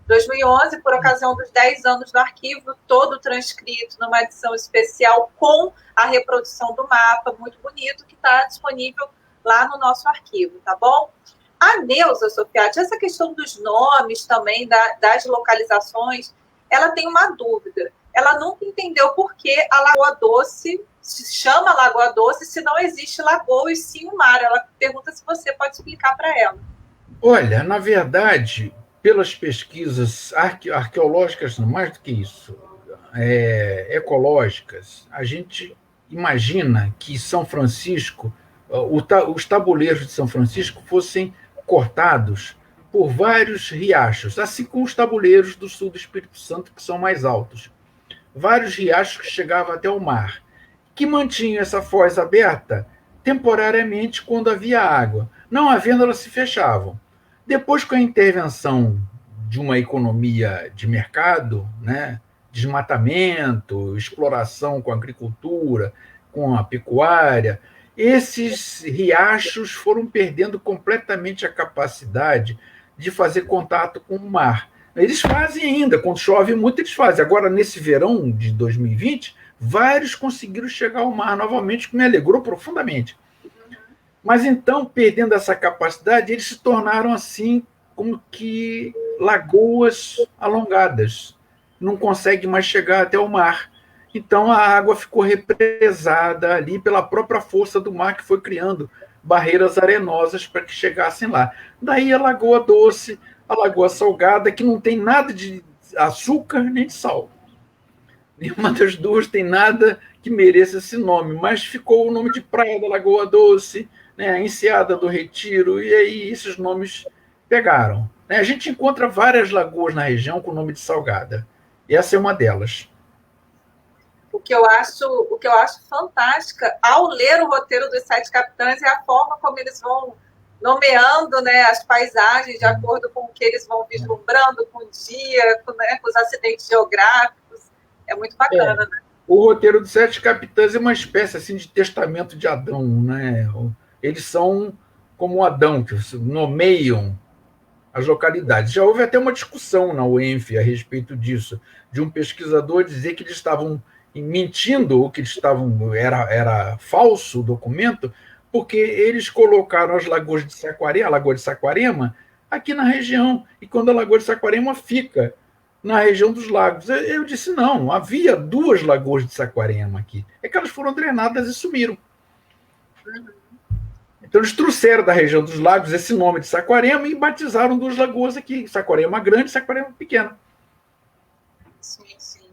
2011, por ocasião dos 10 anos do arquivo, todo transcrito numa edição especial com a reprodução do mapa, muito bonito, que está disponível lá no nosso arquivo, tá bom? A Neuza, Sofiati, essa questão dos nomes também, das localizações, ela tem uma dúvida. Ela nunca entendeu por que a Lagoa Doce se chama Lagoa Doce se não existe lagoa e sim o mar. Ela pergunta se você pode explicar para ela. Olha, na verdade, pelas pesquisas arqueológicas, mais do que isso, ecológicas, a gente imagina que São Francisco, os tabuleiros de São Francisco fossem cortados por vários riachos, assim como os tabuleiros do sul do Espírito Santo, que são mais altos. Vários riachos que chegavam até o mar, que mantinham essa foz aberta temporariamente quando havia água. Não havendo, elas se fechavam. Depois, com a intervenção de uma economia de mercado, né, desmatamento, exploração com a agricultura, com a pecuária, esses riachos foram perdendo completamente a capacidade de fazer contato com o mar. Eles fazem ainda, quando chove muito, eles fazem. Agora, nesse verão de 2020, vários conseguiram chegar ao mar novamente, o que me alegrou profundamente. Mas então, perdendo essa capacidade, eles se tornaram assim como que lagoas alongadas. Não consegue mais chegar até o mar. Então a água ficou represada ali pela própria força do mar, que foi criando barreiras arenosas para que chegassem lá. Daí a Lagoa Doce, a Lagoa Salgada, que não tem nada de açúcar nem de sal. Nenhuma das duas tem nada que mereça esse nome, mas ficou o nome de Praia da Lagoa Doce, né, a Enseada do Retiro, e aí esses nomes pegaram. A gente encontra várias lagoas na região com o nome de Salgada, e essa é uma delas. O que eu acho fantástica ao ler o roteiro dos Sete Capitães é a forma como eles vão nomeando, né, as paisagens de acordo com o que eles vão vislumbrando com o dia, com os acidentes geográficos. É muito bacana, né? O roteiro dos Sete Capitães é uma espécie assim, de testamento de Adão, né? Eles são como Adão, que nomeiam as localidades. Já houve até uma discussão na UENF a respeito disso, de um pesquisador dizer que eles estavam mentindo, ou que eles estavam era falso o documento, porque eles colocaram as lagoas de Saquarema, a Lagoa de Saquarema, aqui na região, e quando a Lagoa de Saquarema fica na região dos lagos. Eu disse, não, havia 2 lagoas de Saquarema aqui. É que elas foram drenadas e sumiram. Então eles trouxeram da região dos lagos esse nome de Saquarema e batizaram 2 lagoas aqui, Saquarema Grande e Saquarema Pequena. Sim, sim.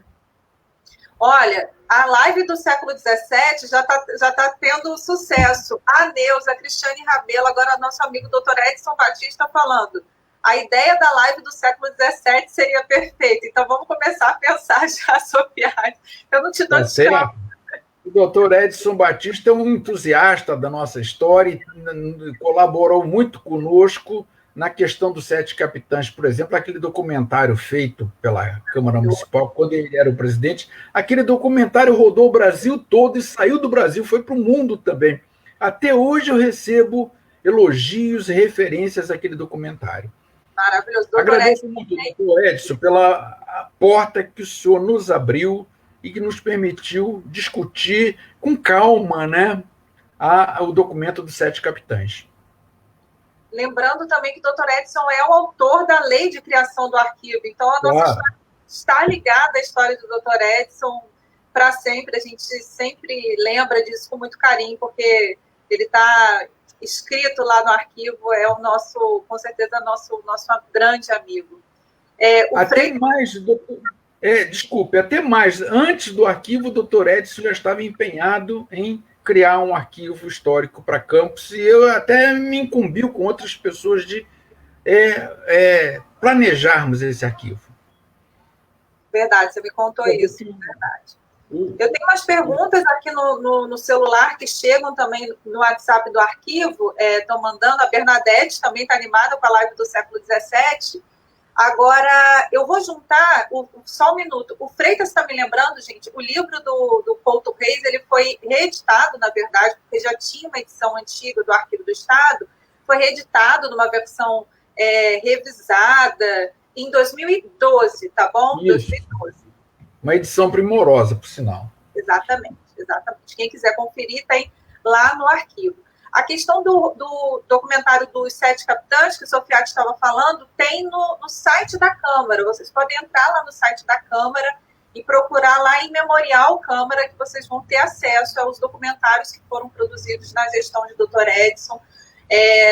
Olha, a live do século XVII já tá tendo sucesso. A Neuza, a Cristiane Rabelo, agora nosso amigo doutor Edson Batista falando. A ideia da live do século XVII seria perfeita. Então, vamos começar a pensar já, Sofia. Eu não te dou desculpa. O doutor Edson Batista é um entusiasta da nossa história e colaborou muito conosco na questão dos Sete Capitães, por exemplo, aquele documentário feito pela Câmara Municipal, quando ele era o presidente, aquele documentário rodou o Brasil todo e saiu do Brasil, foi para o mundo também. Até hoje eu recebo elogios e referências àquele documentário. Maravilhoso. Agradeço muito, doutor Edson, pela porta que o senhor nos abriu e que nos permitiu discutir com calma, né, o documento dos Sete Capitães. Lembrando também que o doutor Edson é o autor da lei de criação do arquivo. Então, a nossa história está ligada à história do doutor Edson para sempre. A gente sempre lembra disso com muito carinho, porque ele está escrito lá no arquivo, é o nosso, com certeza, nosso grande amigo. Até mais. Antes do arquivo, o doutor Edson já estava empenhado em criar um arquivo histórico para Campos, e eu até me incumbiu com outras pessoas de planejarmos esse arquivo. Verdade, você me contou isso, verdade. Eu tenho umas perguntas aqui no celular que chegam também no WhatsApp do arquivo, estão mandando, a Bernadette também está animada com a live do século XVII. Agora, eu vou juntar, só um minuto, o Freitas está me lembrando, gente, o livro do Couto Reis, ele foi reeditado, na verdade, porque já tinha uma edição antiga do Arquivo do Estado, foi reeditado numa versão revisada em 2012, tá bom? Isso. 2012. Uma edição primorosa, por sinal. Exatamente. Quem quiser conferir, tem lá no arquivo. A questão do documentário dos Sete Capitães, que o Sofiati estava falando, tem no site da Câmara. Vocês podem entrar lá no site da Câmara e procurar lá em Memorial Câmara, que vocês vão ter acesso aos documentários que foram produzidos na gestão de Dr. Edson.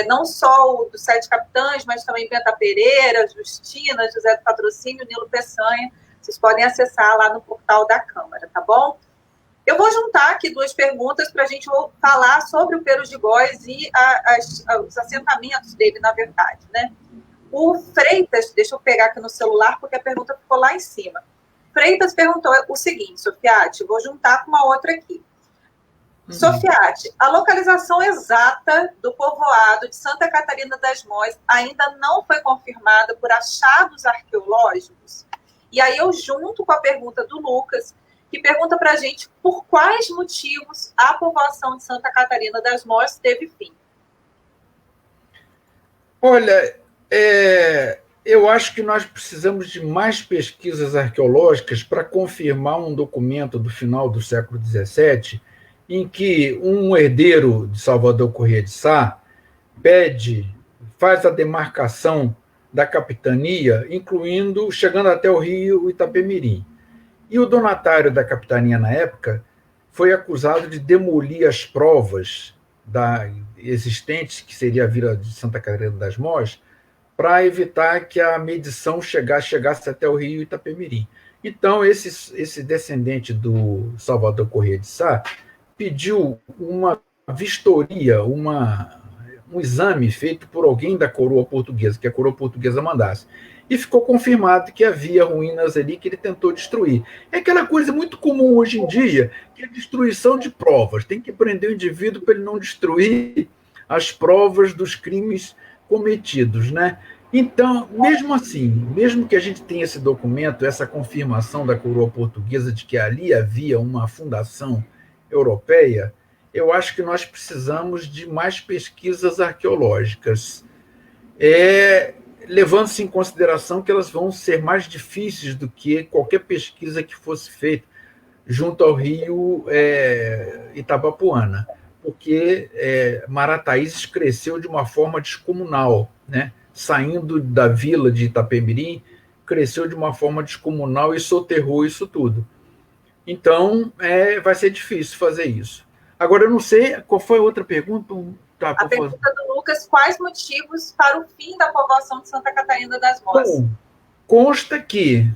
Não só o dos Sete Capitães, mas também Benta Pereira, Justina, José do Patrocínio, Nilo Peçanha. Vocês podem acessar lá no portal da Câmara, tá bom? Eu vou juntar aqui duas perguntas para a gente falar sobre o Peru de Góis e os assentamentos dele, na verdade, né? O Freitas, deixa eu pegar aqui no celular, porque a pergunta ficou lá em cima. Freitas perguntou o seguinte, Sofiati, vou juntar com uma outra aqui. Sofiati, a localização exata do povoado de Santa Catarina das Mós ainda não foi confirmada por achados arqueológicos? E aí eu junto com a pergunta do Lucas, que pergunta para a gente por quais motivos a povoação de Santa Catarina das Mós teve fim. Olha, eu acho que nós precisamos de mais pesquisas arqueológicas para confirmar um documento do final do século XVII, em que um herdeiro de Salvador Corrêa de Sá faz a demarcação da capitania, chegando até o rio Itapemirim. E o donatário da capitania, na época, foi acusado de demolir as provas existentes, que seria a vila de Santa Catarina das Mós, para evitar que a medição chegasse até o rio Itapemirim. Então, esse descendente do Salvador Corrêa de Sá pediu uma vistoria, um exame feito por alguém da coroa portuguesa, que a coroa portuguesa mandasse. E ficou confirmado que havia ruínas ali que ele tentou destruir. É aquela coisa muito comum hoje em dia, que é a destruição de provas. Tem que prender o indivíduo para ele não destruir as provas dos crimes cometidos, né? Então, mesmo assim, mesmo que a gente tenha esse documento, essa confirmação da coroa portuguesa de que ali havia uma fundação europeia, eu acho que nós precisamos de mais pesquisas arqueológicas. Levando-se em consideração que elas vão ser mais difíceis do que qualquer pesquisa que fosse feita junto ao rio Itabapoana, porque Marataízes cresceu de uma forma descomunal, né? Saindo da vila de Itapemirim, cresceu de uma forma descomunal e soterrou isso tudo. Então, vai ser difícil fazer isso. Agora, eu não sei, qual foi a outra pergunta? A pergunta do Lucas, quais motivos para o fim da povoação de Santa Catarina das Mós? Bom, consta que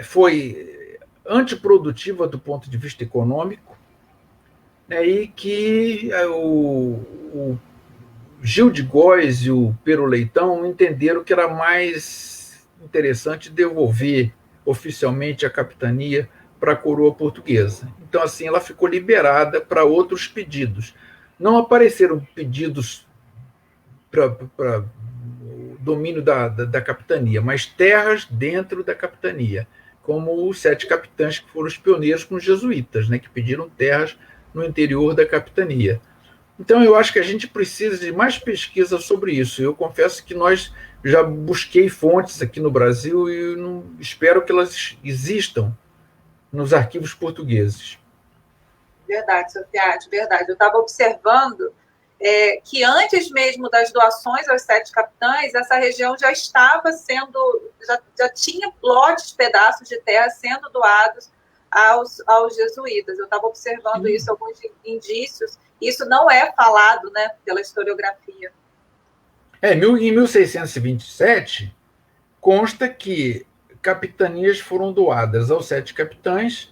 foi antiprodutiva do ponto de vista econômico, né, e que o Gil de Góes e o Pero Leitão entenderam que era mais interessante devolver oficialmente a capitania para a coroa portuguesa. Então, assim, ela ficou liberada para outros pedidos. Não apareceram pedidos para o domínio da capitania, mas terras dentro da capitania, como os 7 capitães que foram os pioneiros com os jesuítas, né, que pediram terras no interior da capitania. Então, eu acho que a gente precisa de mais pesquisa sobre isso. Eu confesso que nós já busquei fontes aqui no Brasil e não, espero que elas existam nos arquivos portugueses. Verdade, Sofiati, verdade. Eu estava observando que antes mesmo das doações aos 7 capitães, essa região já estava sendo, já tinha lotes, pedaços de terra sendo doados aos jesuítas. Eu estava observando isso, alguns indícios. Isso não é falado, né, pela historiografia. Em 1627, consta que capitanias foram doadas aos 7 capitães,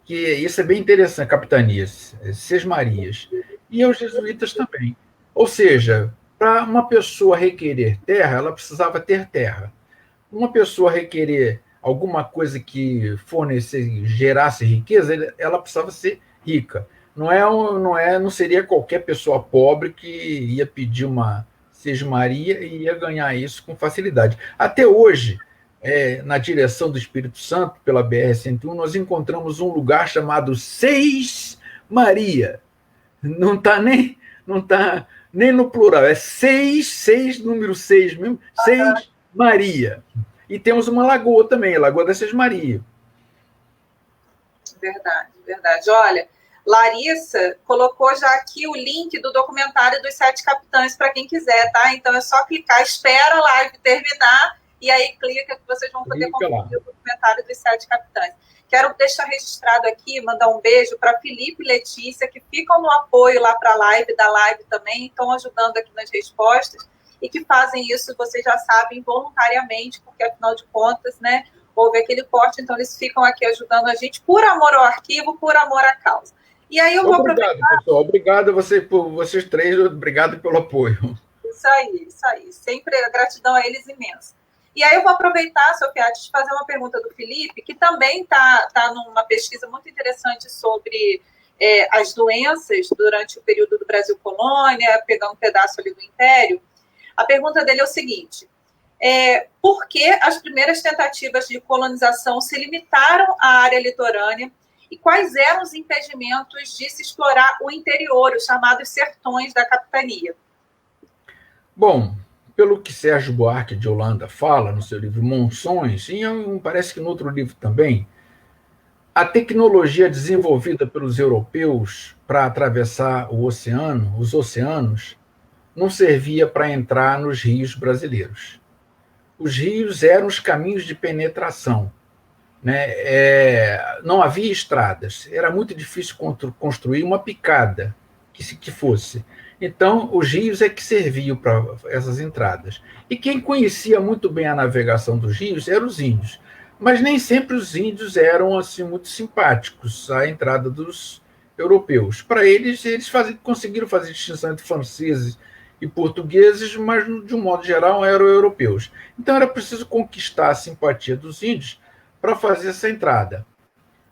que isso é bem interessante, capitanias, sesmarias, e aos jesuítas também. Ou seja, para uma pessoa requerer terra, ela precisava ter terra. Uma pessoa requerer alguma coisa que gerasse riqueza, ela precisava ser rica. Não seria qualquer pessoa pobre que ia pedir uma sesmaria e ia ganhar isso com facilidade. Até hoje, na direção do Espírito Santo, pela BR-101, nós encontramos um lugar chamado Seis Maria. Não está nem no plural, é número 6 mesmo, Seis Maria. E temos uma lagoa também, a Lagoa da Seis Maria. Verdade, verdade. Olha, Larissa colocou já aqui o link do documentário dos 7 capitães para quem quiser, tá? Então é só clicar, espera a live terminar e aí clica que vocês vão poder conferir o documentário dos 7 capitães. Quero deixar registrado aqui, mandar um beijo para Felipe e Letícia, que ficam no apoio lá para a live, da live também, estão ajudando aqui nas respostas e que fazem isso, vocês já sabem, voluntariamente, porque afinal de contas, né, houve aquele corte, então eles ficam aqui ajudando a gente por amor ao arquivo, por amor à causa. E aí eu vou aproveitar... pessoal. Obrigado por vocês 3, obrigado pelo apoio. Isso aí. Sempre a gratidão a eles imensa. E aí eu vou aproveitar, Sofiati, de fazer uma pergunta do Felipe, que também está numa pesquisa muito interessante sobre as doenças durante o período do Brasil Colônia, pegando um pedaço ali do Império. A pergunta dele é o seguinte: por que as primeiras tentativas de colonização se limitaram à área litorânea e quais eram os impedimentos de se explorar o interior, os chamados sertões da capitania? Bom, pelo que Sérgio Buarque de Holanda fala no seu livro Monções, e parece que no outro livro também, a tecnologia desenvolvida pelos europeus para atravessar os oceanos, não servia para entrar nos rios brasileiros. Os rios eram os caminhos de penetração, né? Não havia estradas, era muito difícil construir uma picada que fosse. Então, os rios é que serviam para essas entradas. E quem conhecia muito bem a navegação dos rios eram os índios. Mas nem sempre os índios eram assim muito simpáticos à entrada dos europeus. Para eles conseguiram fazer distinção entre franceses e portugueses, mas, de um modo geral, eram europeus. Então, era preciso conquistar a simpatia dos índios para fazer essa entrada.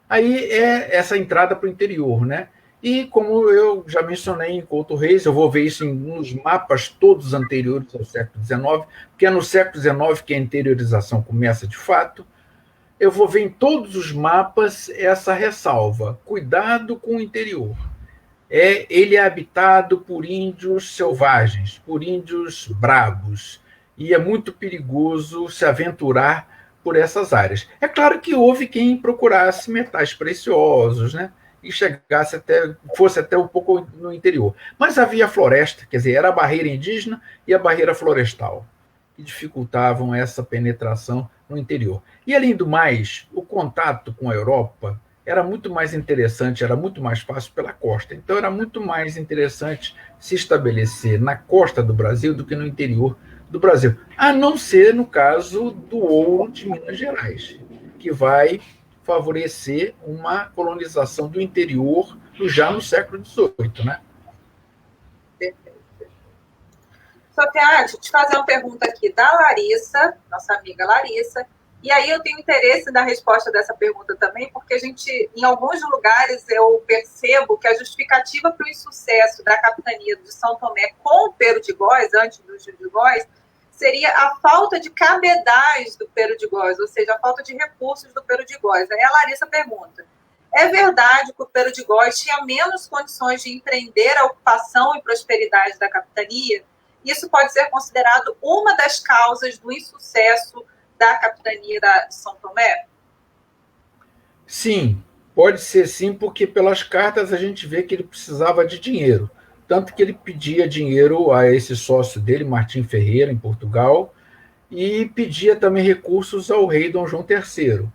Aí essa entrada para o interior, né? E como eu já mencionei em Couto Reis, eu vou ver isso nos mapas todos anteriores ao século XIX, porque é no século XIX que a interiorização começa de fato. Eu vou ver em todos os mapas essa ressalva: cuidado com o interior. Ele é habitado por índios selvagens, por índios brabos, e é muito perigoso se aventurar por essas áreas. É claro que houve quem procurasse metais preciosos, né? E fosse até um pouco no interior. Mas havia floresta, quer dizer, era a barreira indígena e a barreira florestal, que dificultavam essa penetração no interior. E, além do mais, o contato com a Europa era muito mais interessante, era muito mais fácil pela costa. Então, era muito mais interessante se estabelecer na costa do Brasil do que no interior do Brasil, a não ser no caso do ouro de Minas Gerais, que vai favorecer uma colonização do interior já no século XVIII, né? Sofia, deixa eu te fazer uma pergunta aqui da Larissa, nossa amiga Larissa, e aí eu tenho interesse na resposta dessa pergunta também, porque a gente, em alguns lugares, eu percebo que a justificativa para o insucesso da capitania de São Tomé com o Pero de Góis, antes do Gil de Góis, seria a falta de cabedais do Pero de Góis, ou seja, a falta de recursos do Pero de Góis. Aí a Larissa pergunta, é verdade que o Pero de Góis tinha menos condições de empreender a ocupação e prosperidade da capitania? Isso pode ser considerado uma das causas do insucesso da capitania de São Tomé? Sim, pode ser sim, porque pelas cartas a gente vê que ele precisava de dinheiro. Tanto que ele pedia dinheiro a esse sócio dele, Martim Ferreira, em Portugal, e pedia também recursos ao rei Dom João III.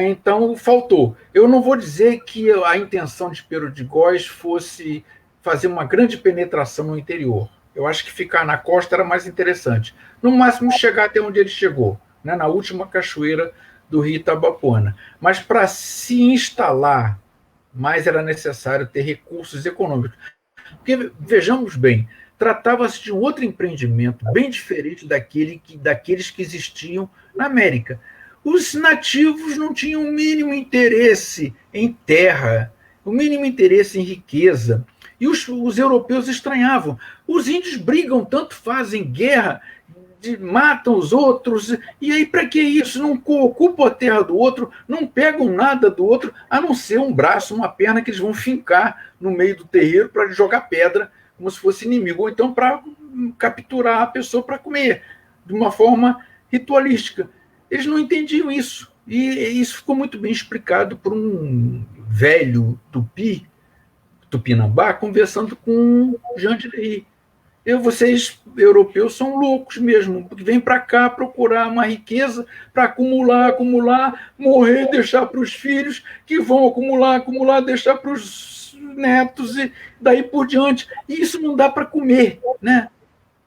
Então, faltou. Eu não vou dizer que a intenção de Pero de Góis fosse fazer uma grande penetração no interior. Eu acho que ficar na costa era mais interessante. No máximo, chegar até onde ele chegou, né, na última cachoeira do rio Itabapoana. Mas para se instalar, mais era necessário ter recursos econômicos. Porque, vejamos bem, tratava-se de um outro empreendimento, bem diferente daqueles que existiam na América. Os nativos não tinham o mínimo interesse em terra, o mínimo interesse em riqueza. E os europeus estranhavam. Os índios brigam, tanto fazem guerra, matam os outros, e aí para que isso? Não ocupam a terra do outro, não pegam nada do outro, a não ser um braço, uma perna que eles vão fincar no meio do terreiro para jogar pedra, como se fosse inimigo, ou então para capturar a pessoa para comer, de uma forma ritualística. Eles não entendiam isso, e isso ficou muito bem explicado por um velho Tupinambá, conversando com Jean de Lery. Vocês, europeus, são loucos mesmo, porque vêm para cá procurar uma riqueza para acumular, morrer, deixar para os filhos, que vão acumular, deixar para os netos e daí por diante. E isso não dá para comer, né?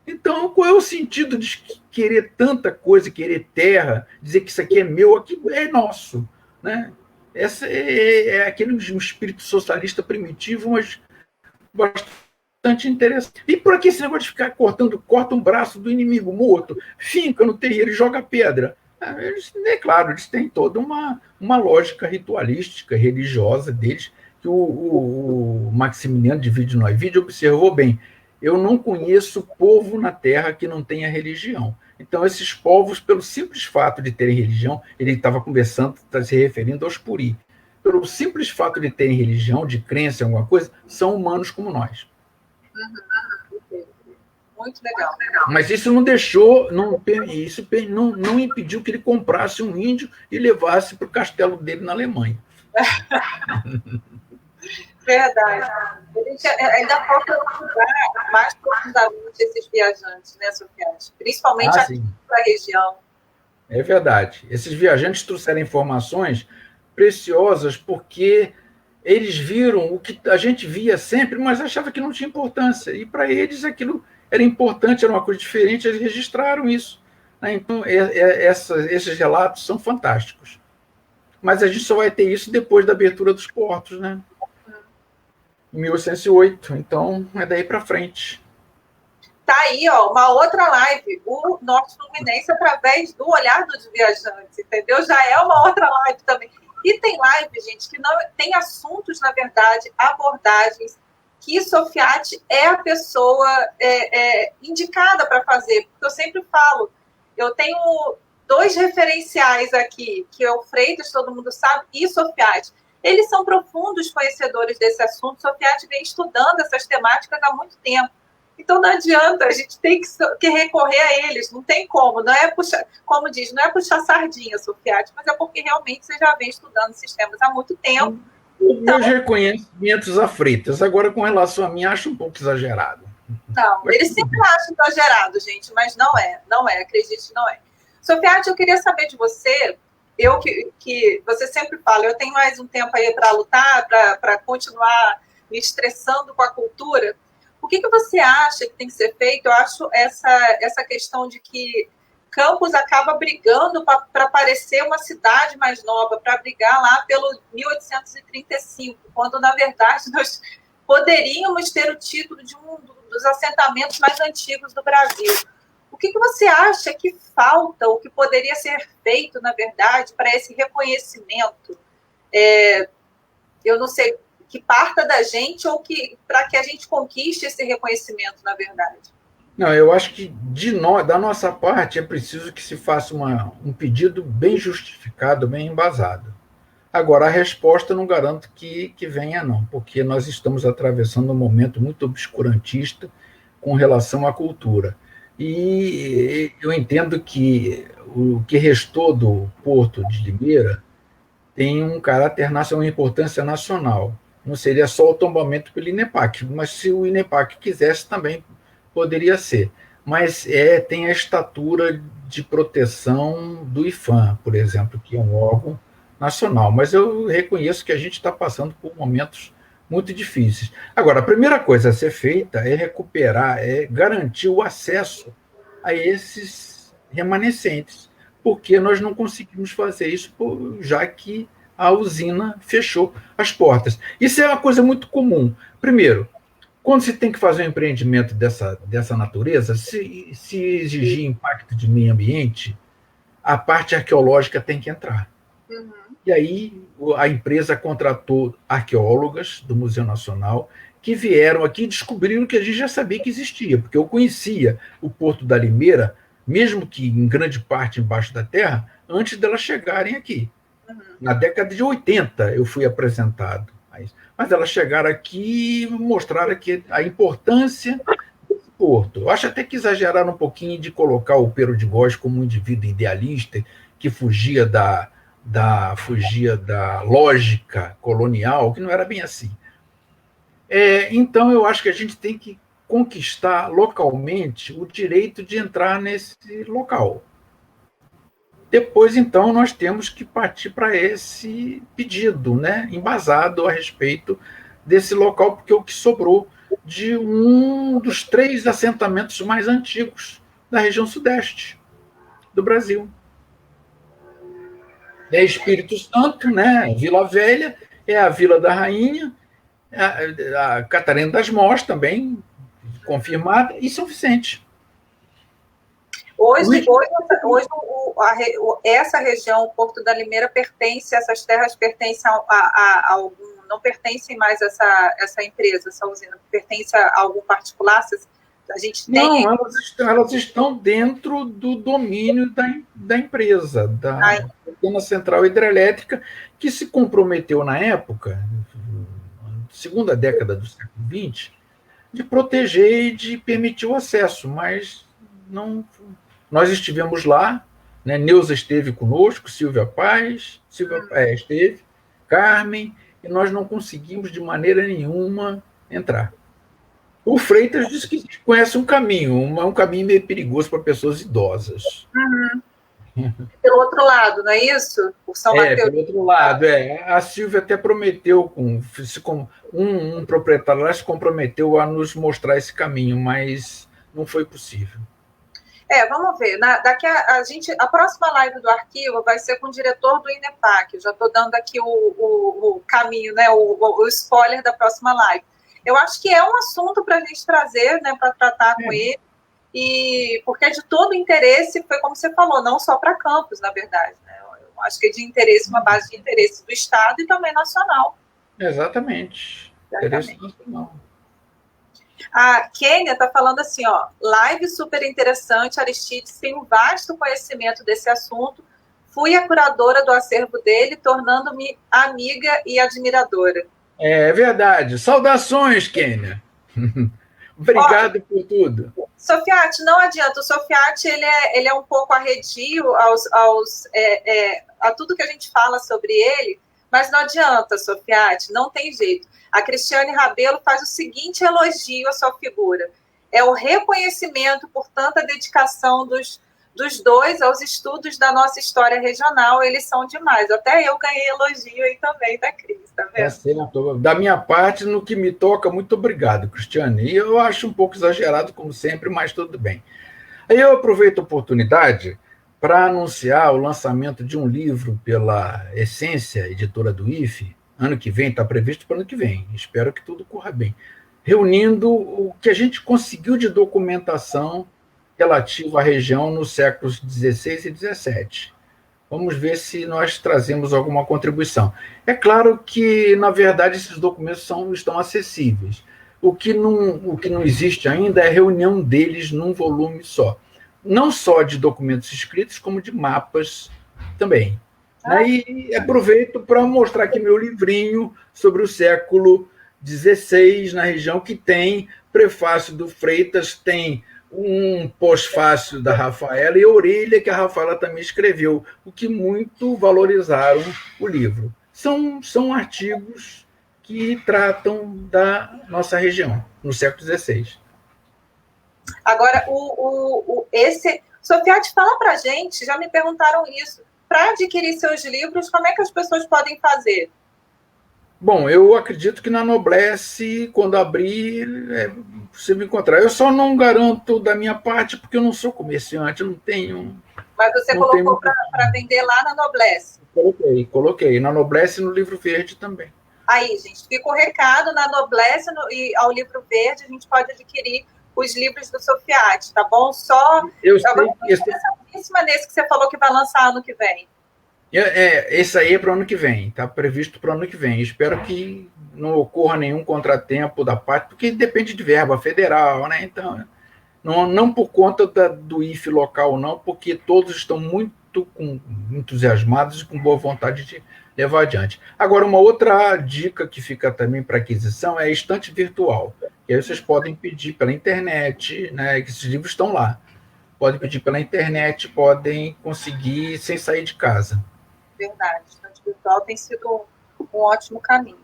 Então, qual é o sentido de querer tanta coisa, querer terra, dizer que isso aqui é meu, aqui é nosso, né? Essa é aquele um espírito socialista primitivo, mas bastante interessante. E por que esse negócio de ficar corta um braço do inimigo morto, finca no terreiro e joga pedra? É claro, eles têm toda uma lógica ritualística, religiosa deles, que o Maximiliano de Villeneuve observou bem. Eu não conheço povo na Terra que não tenha religião. Então, esses povos, pelo simples fato de terem religião, ele estava conversando, está se referindo aos Puri, pelo simples fato de terem religião, de crença em alguma coisa, são humanos como nós. Muito legal. Mas isso não deixou, isso não impediu que ele comprasse um índio e levasse para o castelo dele na Alemanha. Verdade. Ainda falta estudar mais profundamente esses viajantes, né, Sofia? Principalmente aqui na região. É verdade. Esses viajantes trouxeram informações preciosas porque eles viram o que a gente via sempre, mas achava que não tinha importância. E para eles aquilo era importante, era uma coisa diferente, eles registraram isso. Então, esses relatos são fantásticos. Mas a gente só vai ter isso depois da abertura dos portos, né? Em 1808, então é daí para frente. Tá aí, ó, uma outra live, o Norte Fluminense através do olhar dos viajantes, entendeu? Já é uma outra live também. E tem live, gente, que não tem assuntos, na verdade, abordagens que Sofiati é a pessoa indicada para fazer. Porque eu sempre falo, eu tenho 2 referenciais aqui, que é o Freitas, todo mundo sabe, e Sofiati. Eles são profundos conhecedores desse assunto. Sofiati vem estudando essas temáticas há muito tempo. Então, não adianta, a gente tem que recorrer a eles. Não tem como. Não é puxar, como diz, não é puxar sardinha, Sofiati, mas é porque realmente você já vem estudando esses temas há muito tempo. Então, meus reconhecimentos a Freitas. Agora, com relação a mim, acho um pouco exagerado. Não, eles sempre acham exagerado, gente, mas não é, acredite, não é. Sofiati, eu queria saber de você... Eu que você sempre fala, eu tenho mais um tempo aí para lutar, para continuar me estressando com a cultura. O que você acha que tem que ser feito? Eu acho essa questão de que Campos acaba brigando para parecer uma cidade mais nova, para brigar lá pelo 1835, quando, na verdade, nós poderíamos ter o título de um dos assentamentos mais antigos do Brasil. O que você acha que falta, o que poderia ser feito, na verdade, para esse reconhecimento? Eu não sei, que parta da gente ou para que a gente conquiste esse reconhecimento, na verdade? Não, eu acho que da nossa parte é preciso que se faça um pedido bem justificado, bem embasado. Agora, a resposta não garanto que venha, não, porque nós estamos atravessando um momento muito obscurantista com relação à cultura. E eu entendo que o que restou do Porto de Limeira tem um caráter nacional, uma importância nacional. Não seria só o tombamento pelo INEPAC, mas se o INEPAC quisesse também poderia ser. Mas tem a estatura de proteção do IPHAN, por exemplo, que é um órgão nacional. Mas eu reconheço que a gente está passando por momentos muito difíceis. Agora, a primeira coisa a ser feita é recuperar, é garantir o acesso a esses remanescentes, porque nós não conseguimos fazer isso, já que a usina fechou as portas. Isso é uma coisa muito comum. Primeiro, quando se tem que fazer um empreendimento dessa natureza, se exigir impacto de meio ambiente, a parte arqueológica tem que entrar. Uhum. E aí a empresa contratou arqueólogas do Museu Nacional que vieram aqui e descobriram que a gente já sabia que existia, porque eu conhecia o Porto da Limeira, mesmo que em grande parte embaixo da terra, antes delas chegarem aqui. Uhum. Na década de 80 eu fui apresentado a isso. Mas elas chegaram aqui e mostraram a importância do Porto. Eu acho até que exageraram um pouquinho de colocar o Pero de Góes como um indivíduo idealista que fugia da lógica colonial, que não era bem assim. Então, eu acho que a gente tem que conquistar localmente o direito de entrar nesse local. Depois, então, nós temos que partir para esse pedido, né, embasado a respeito desse local, porque é o que sobrou de um dos 3 assentamentos mais antigos da região sudeste do Brasil. É Espírito Santo, né, Vila Velha, é a Vila da Rainha, a Catarina das Mós também, confirmada, e São Vicente. Hoje essa região, o Porto da Limeira, essas terras pertencem a algum, não pertencem mais a essa empresa, essa usina, pertence a algum particular? A gente tem... Não, elas estão dentro do domínio da empresa, da Usina Central Hidrelétrica, que se comprometeu na época, segunda década do século XX, de proteger e de permitir o acesso, mas não... Nós estivemos lá, né? Neuza esteve conosco, Silvia Paz, esteve, Carmen, e nós não conseguimos de maneira nenhuma entrar. O Freitas disse que conhece um caminho, um caminho meio perigoso para pessoas idosas. Uhum. Pelo outro lado, não é isso? O São Mateus. Pelo outro lado, A Silvia até prometeu, um proprietário lá se comprometeu a nos mostrar esse caminho, mas não foi possível. Vamos ver. A próxima live do arquivo vai ser com o diretor do INEPAC. Já estou dando aqui o caminho, né, o spoiler da próxima live. Eu acho que é um assunto para a gente trazer, né, para tratar com ele, porque é de todo interesse, foi como você falou, não só para Campos, na verdade. Né? Eu acho que é de interesse, uma base de interesse do Estado e também nacional. Exatamente. Interesse nacional. A Kênia está falando assim, live super interessante, Aristides tem um vasto conhecimento desse assunto, fui a curadora do acervo dele, tornando-me amiga e admiradora. É verdade. Saudações, Kênia. Obrigado por tudo. Sofiati, não adianta, o Sofiati ele é um pouco arredio a tudo que a gente fala sobre ele, mas não adianta, Sofiati, não tem jeito. A Cristiane Rabelo faz o seguinte elogio à sua figura. É o reconhecimento por tanta dedicação dos dois aos estudos da nossa história regional. Eles são demais. Até eu ganhei elogio aí também da Cris, tá vendo? Certo. Da minha parte, no que me toca, muito obrigado, Cristiane. E eu acho um pouco exagerado, como sempre, mas tudo bem. Aí eu aproveito a oportunidade para anunciar o lançamento de um livro pela Essência, editora do IFE, ano que vem, está previsto para o ano que vem, espero que tudo corra bem, reunindo o que a gente conseguiu de documentação relativa à região nos séculos XVI e XVII. Vamos ver se nós trazemos alguma contribuição. É claro que, na verdade, esses documentos estão acessíveis. O que não existe ainda é a reunião deles num volume só. Não só de documentos escritos, como de mapas também. E aproveito para mostrar aqui meu livrinho sobre o século XVI na região, que tem prefácio do Freitas, tem um pós-fácil da Rafaela e a orelha que a Rafaela também escreveu, o que muito valorizaram o livro. São artigos que tratam da nossa região, no século XVI. Agora, Sofiati, fala para a gente, já me perguntaram isso, para adquirir seus livros, como é que as pessoas podem fazer? Bom, eu acredito que na Noblesse, quando abrir, é possível encontrar. Eu só não garanto da minha parte, porque eu não sou comerciante, eu não tenho... Mas você colocou para vender lá na Noblesse? Coloquei. Na Noblesse e no Livro Verde também. Aí, gente, fica o recado, na Noblesse e ao Livro Verde, a gente pode adquirir os livros do Sofiati, tá bom? Eu sei, nesse que você falou que vai lançar ano que vem. Esse aí é para o ano que vem, está previsto para o ano que vem. Espero que não ocorra nenhum contratempo da parte, porque depende de verba federal, né? Então, não por conta do IFE local, não, porque todos estão muito entusiasmados e com boa vontade de levar adiante. Agora, uma outra dica que fica também para aquisição é a estante virtual, que aí vocês podem pedir pela internet, né? Que esses livros estão lá. Podem pedir pela internet, podem conseguir sem sair de casa. Verdade, o estante virtual tem sido um ótimo caminho.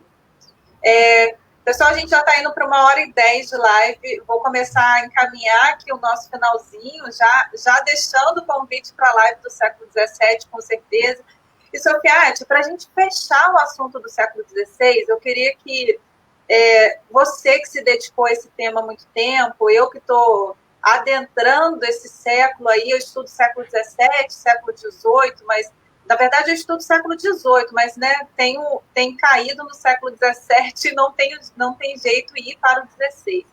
Pessoal, a gente já está indo para 1h10 de live. Vou começar a encaminhar aqui o nosso finalzinho, já deixando o convite para a live do século XVII, com certeza. E, Sofiati, para a gente fechar o assunto do século XVI, eu queria que você que se dedicou a esse tema há muito tempo, eu que estou adentrando esse século aí, eu estudo século XVII, século XVIII, mas na verdade eu estudo século XVIII, mas né, tem caído no século XVII e não tem jeito de ir para o XVI.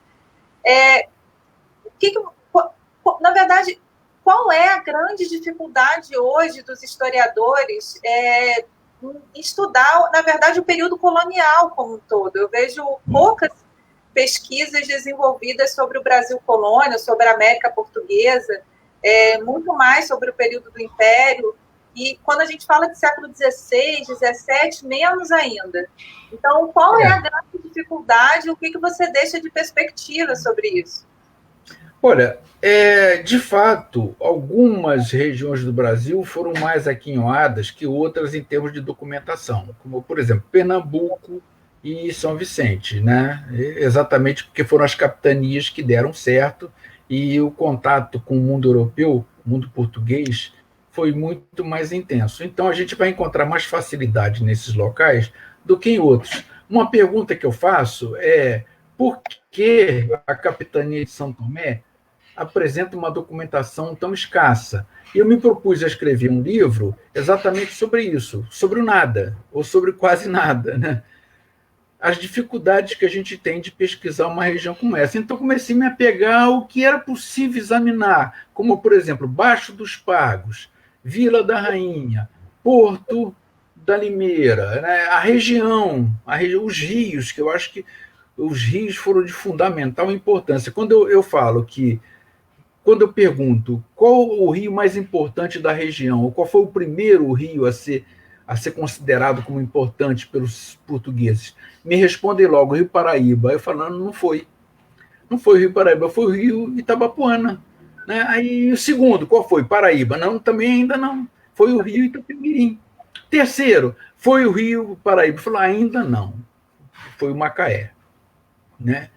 Na verdade, qual é a grande dificuldade hoje dos historiadores em estudar, na verdade, o período colonial como um todo? Eu vejo poucas pesquisas desenvolvidas sobre o Brasil colônia, sobre a América Portuguesa, muito mais sobre o período do Império, e quando a gente fala de século XVI, XVII, menos ainda. Então, qual é a grande dificuldade, o que você deixa de perspectiva sobre isso? Olha, de fato, algumas regiões do Brasil foram mais aquinhoadas que outras em termos de documentação, como, por exemplo, Pernambuco e São Vicente, né? Exatamente porque foram as capitanias que deram certo e o contato com o mundo europeu, o mundo português, foi muito mais intenso. Então, a gente vai encontrar mais facilidade nesses locais do que em outros. Uma pergunta que eu faço é por que a capitania de São Tomé apresenta uma documentação tão escassa? E eu me propus a escrever um livro exatamente sobre isso, sobre o nada, ou sobre quase nada, né? As dificuldades que a gente tem de pesquisar uma região como essa. Então, comecei a me apegar ao que era possível examinar, como, por exemplo, Baixo dos Pagos, Vila da Rainha, Porto da Limeira, né? A região, os rios, que eu acho que os rios foram de fundamental importância. Quando eu falo que, quando eu pergunto qual o rio mais importante da região, ou qual foi o primeiro rio a ser considerado como importante pelos portugueses, me respondem logo, Rio Paraíba. Eu falo, não foi o Rio Paraíba, foi o Rio Itabapoana. Né? Aí o segundo, qual foi? Paraíba. Não, também ainda não. Foi o Rio Itapemirim. Terceiro, foi o Rio Paraíba. Falou, ainda não. Foi o Macaé. Né?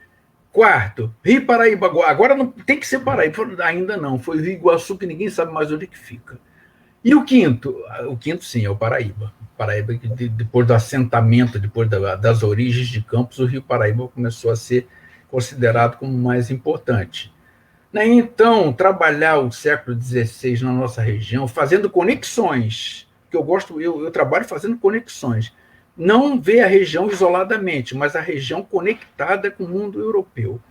Quarto, Rio Paraíba. Agora não tem que ser Paraíba. Falou, ainda não. Foi o Rio Iguaçu, que ninguém sabe mais onde que fica. E o quinto? O quinto, sim, é o Paraíba. Paraíba, depois do assentamento, depois das origens de Campos, o Rio Paraíba começou a ser considerado como mais importante. Né? Então, trabalhar o século XVI na nossa região, fazendo conexões, que eu trabalho fazendo conexões, não ver a região isoladamente, mas a região conectada com o mundo europeu.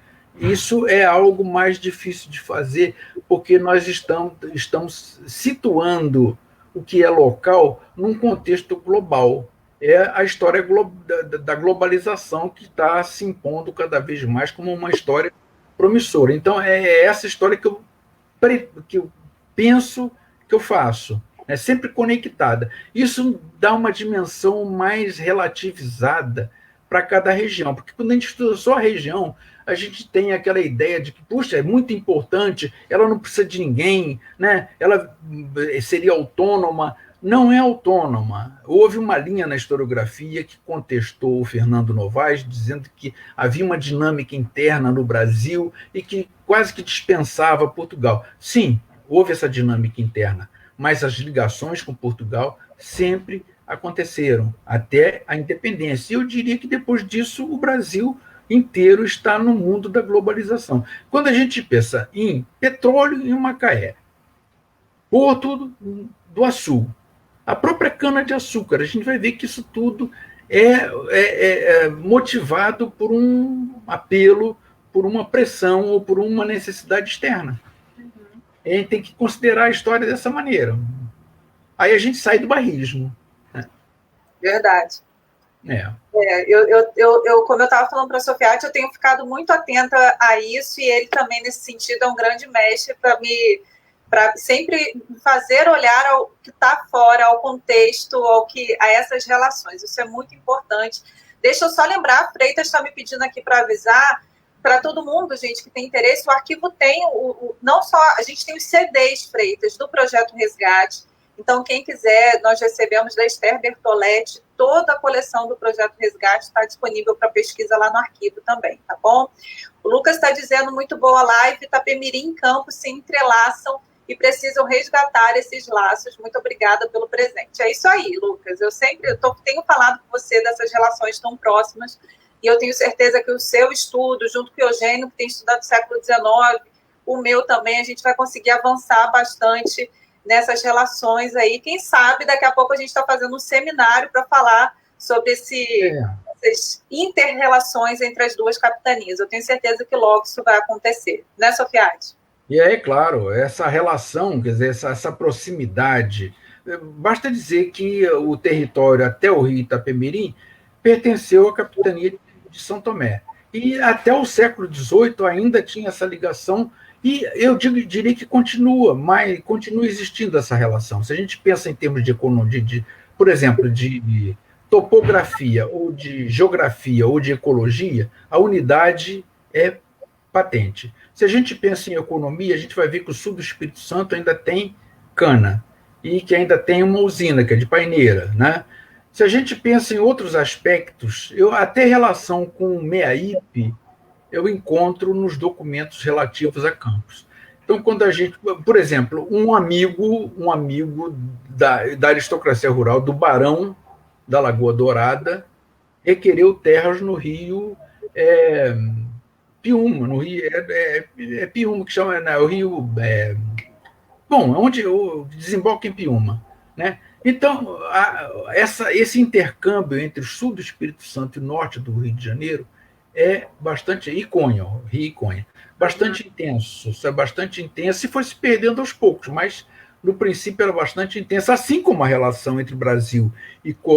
Isso é algo mais difícil de fazer, porque nós estamos situando o que é local num contexto global. É a história da globalização que está se impondo cada vez mais como uma história promissora. Então, é essa história que eu penso, que eu faço, é sempre conectada. Isso dá uma dimensão mais relativizada para cada região, porque quando a gente estuda só a região, a gente tem aquela ideia de que, puxa, é muito importante, ela não precisa de ninguém, né? Ela seria autônoma. Não é autônoma. Houve uma linha na historiografia que contestou o Fernando Novaes, dizendo que havia uma dinâmica interna no Brasil e que quase que dispensava Portugal. Sim, houve essa dinâmica interna, mas as ligações com Portugal sempre aconteceram, até a independência. E eu diria que depois disso o Brasil inteiro está no mundo da globalização. Quando a gente pensa em petróleo em Macaé, Porto do Açu, a própria cana-de-açúcar, a gente vai ver que isso tudo é motivado por um apelo, por uma pressão ou por uma necessidade externa. A gente tem que considerar a história dessa maneira. Aí a gente sai do barrismo. Verdade. É. Como eu estava falando para a Sofiati, eu tenho ficado muito atenta a isso, e ele também, nesse sentido, é um grande mestre para sempre fazer olhar ao que está fora, ao contexto, a essas relações. Isso é muito importante. Deixa eu só lembrar, a Freitas está me pedindo aqui para avisar para todo mundo, gente, que tem interesse. O arquivo tem, não só, a gente tem os CDs, Freitas, do Projeto Resgate. Então, quem quiser, nós recebemos da Esther Bertoletti, toda a coleção do Projeto Resgate está disponível para pesquisa lá no arquivo também, tá bom? O Lucas está dizendo, muito boa live, Itapemirim e Campos se entrelaçam e precisam resgatar esses laços. Muito obrigada pelo presente. É isso aí, Lucas. Tenho falado com você dessas relações tão próximas, e eu tenho certeza que o seu estudo, junto com o Eugênio, que tem estudado o século XIX, o meu também, a gente vai conseguir avançar bastante nessas relações aí. Quem sabe, daqui a pouco a gente está fazendo um seminário para falar sobre essas inter-relações entre as duas capitanias. Eu tenho certeza que logo isso vai acontecer. Né, Sofiati? E aí, claro, essa relação, quer dizer, essa proximidade. Basta dizer que o território até o rio Itapemirim pertenceu à capitania de São Tomé. E até o século XVIII ainda tinha essa ligação, e eu diria que continua existindo essa relação. Se a gente pensa em termos de economia, por exemplo, de topografia, ou de geografia, ou de ecologia, a unidade é patente. Se a gente pensa em economia, a gente vai ver que o sul do Espírito Santo ainda tem cana, e que ainda tem uma usina, que é de Paineira, né? Se a gente pensa em outros aspectos, até relação com o MEAIP, eu encontro nos documentos relativos a Campos. Então, quando a gente, por exemplo, um amigo da aristocracia rural, do Barão da Lagoa Dourada, requereu terras no rio Piúma, no rio Piúma, que chama, né, o rio, onde desemboca em Piúma, né? Então, esse intercâmbio entre o sul do Espírito Santo e o norte do Rio de Janeiro é bastante, Rio Iconha, bastante intenso, é bastante intenso, e foi se perdendo aos poucos, mas no princípio era bastante intensa, assim como a relação entre o Brasil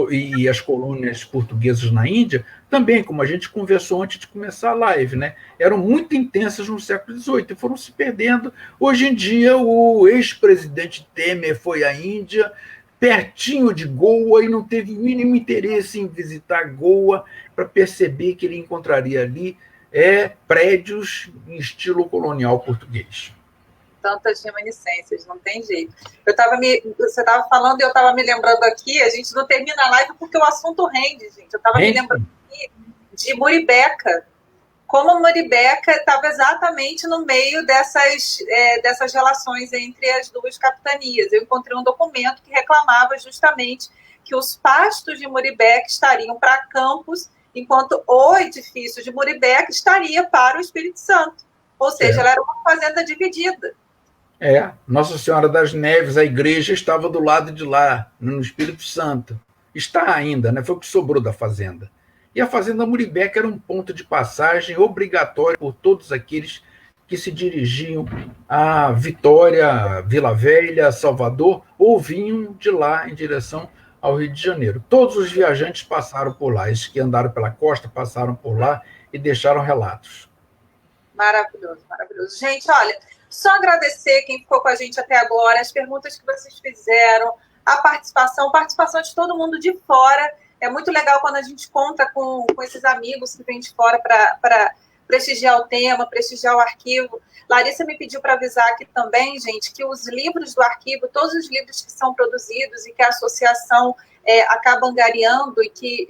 e as colônias portuguesas na Índia, também, como a gente conversou antes de começar a live, né? Eram muito intensas no século XVIII e foram se perdendo. Hoje em dia, o ex-presidente Temer foi à Índia, pertinho de Goa, e não teve o mínimo interesse em visitar Goa para perceber que ele encontraria ali prédios em estilo colonial português. Tantas reminiscências, não tem jeito. Você estava falando e eu estava me lembrando aqui, a gente não termina a live porque o assunto rende, gente. Eu estava me lembrando aqui de Muribeca, como Muribeca estava exatamente no meio dessas relações entre as duas capitanias. Eu encontrei um documento que reclamava justamente que os pastos de Muribeca estariam para Campos, enquanto o edifício de Muribeca estaria para o Espírito Santo. Ou seja, ela era uma fazenda dividida. Nossa Senhora das Neves, a igreja estava do lado de lá, no Espírito Santo. Está ainda, né? Foi o que sobrou da fazenda. E a fazenda Muribeca era um ponto de passagem obrigatório por todos aqueles que se dirigiam a Vitória, Vila Velha, Salvador, ou vinham de lá em direção ao Rio de Janeiro. Todos os viajantes passaram por lá, esses que andaram pela costa passaram por lá e deixaram relatos. Maravilhoso, maravilhoso. Gente, olha, só agradecer quem ficou com a gente até agora, as perguntas que vocês fizeram, a participação de todo mundo de fora. É muito legal quando a gente conta com esses amigos que vêm de fora para prestigiar o tema, prestigiar o arquivo. Larissa me pediu para avisar aqui também, gente, que os livros do arquivo, todos os livros que são produzidos e que a associação acaba angariando e que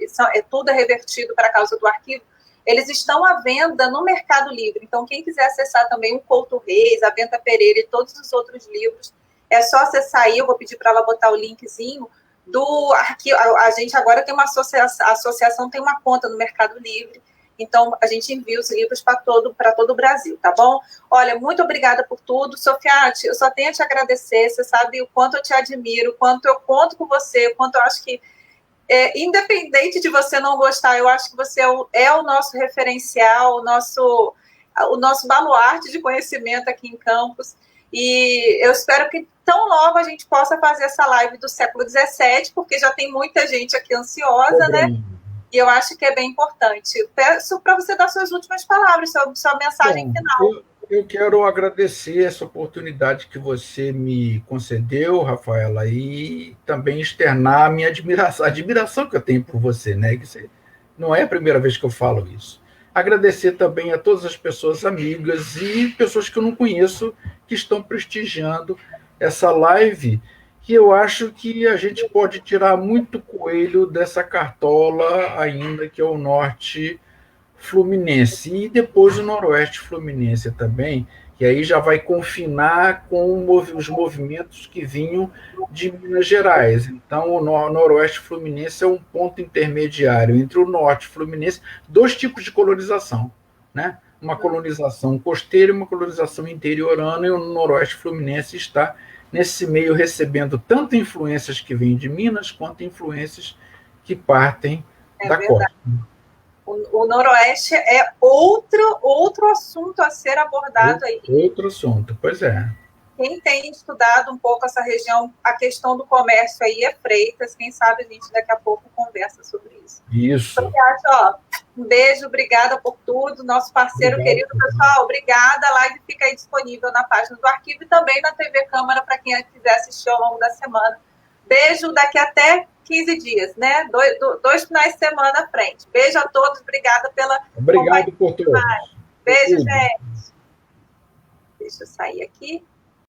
tudo é revertido para a causa do arquivo, eles estão à venda no Mercado Livre. Então, quem quiser acessar também o Couto Reis, a Benta Pereira e todos os outros livros, é só acessar aí. Eu vou pedir para ela botar o linkzinho do arquivo. A gente agora tem uma associação, a associação tem uma conta no Mercado Livre, então a gente envia os livros para todo o Brasil, tá bom? Olha, muito obrigada por tudo. Sofiati, eu só tenho a te agradecer. Você sabe o quanto eu te admiro, o quanto eu conto com você, o quanto eu acho que independente de você não gostar, eu acho que você é o nosso referencial, o nosso baluarte de conhecimento aqui em Campos, e eu espero que tão logo a gente possa fazer essa live do século XVII, porque já tem muita gente aqui ansiosa, né? E eu acho que é bem importante. Eu peço para você dar suas últimas palavras, sua mensagem final. Eu quero agradecer essa oportunidade que você me concedeu, Rafaela, e também externar a minha admiração, a admiração que eu tenho por você, né? Que não é a primeira vez que eu falo isso. Agradecer também a todas as pessoas amigas e pessoas que eu não conheço que estão prestigiando essa live, que eu acho que a gente pode tirar muito coelho dessa cartola ainda, que é o Norte Fluminense, e depois o Noroeste Fluminense também, que aí já vai confinar com os movimentos que vinham de Minas Gerais. Então, o Noroeste Fluminense é um ponto intermediário entre o Norte Fluminense, dois tipos de colonização, né? Uma colonização costeira e uma colonização interiorana, e o Noroeste Fluminense está nesse meio recebendo tanto influências que vêm de Minas, quanto influências que partem da costa. O Noroeste é outro assunto a ser abordado aí. Outro assunto, pois é. Quem tem estudado um pouco essa região, a questão do comércio aí é Freitas. Quem sabe a gente daqui a pouco conversa sobre isso. Isso. Então, um beijo, obrigada por tudo. Nosso parceiro querido, pessoal, obrigada. A live fica aí disponível na página do arquivo e também na TV Câmara para quem quiser assistir ao longo da semana. Beijo, daqui até 15 dias, né? Dois finais de semana à frente. Beijo a todos, obrigada pela Obrigado por tudo. Beijo, gente. Deixa eu sair aqui.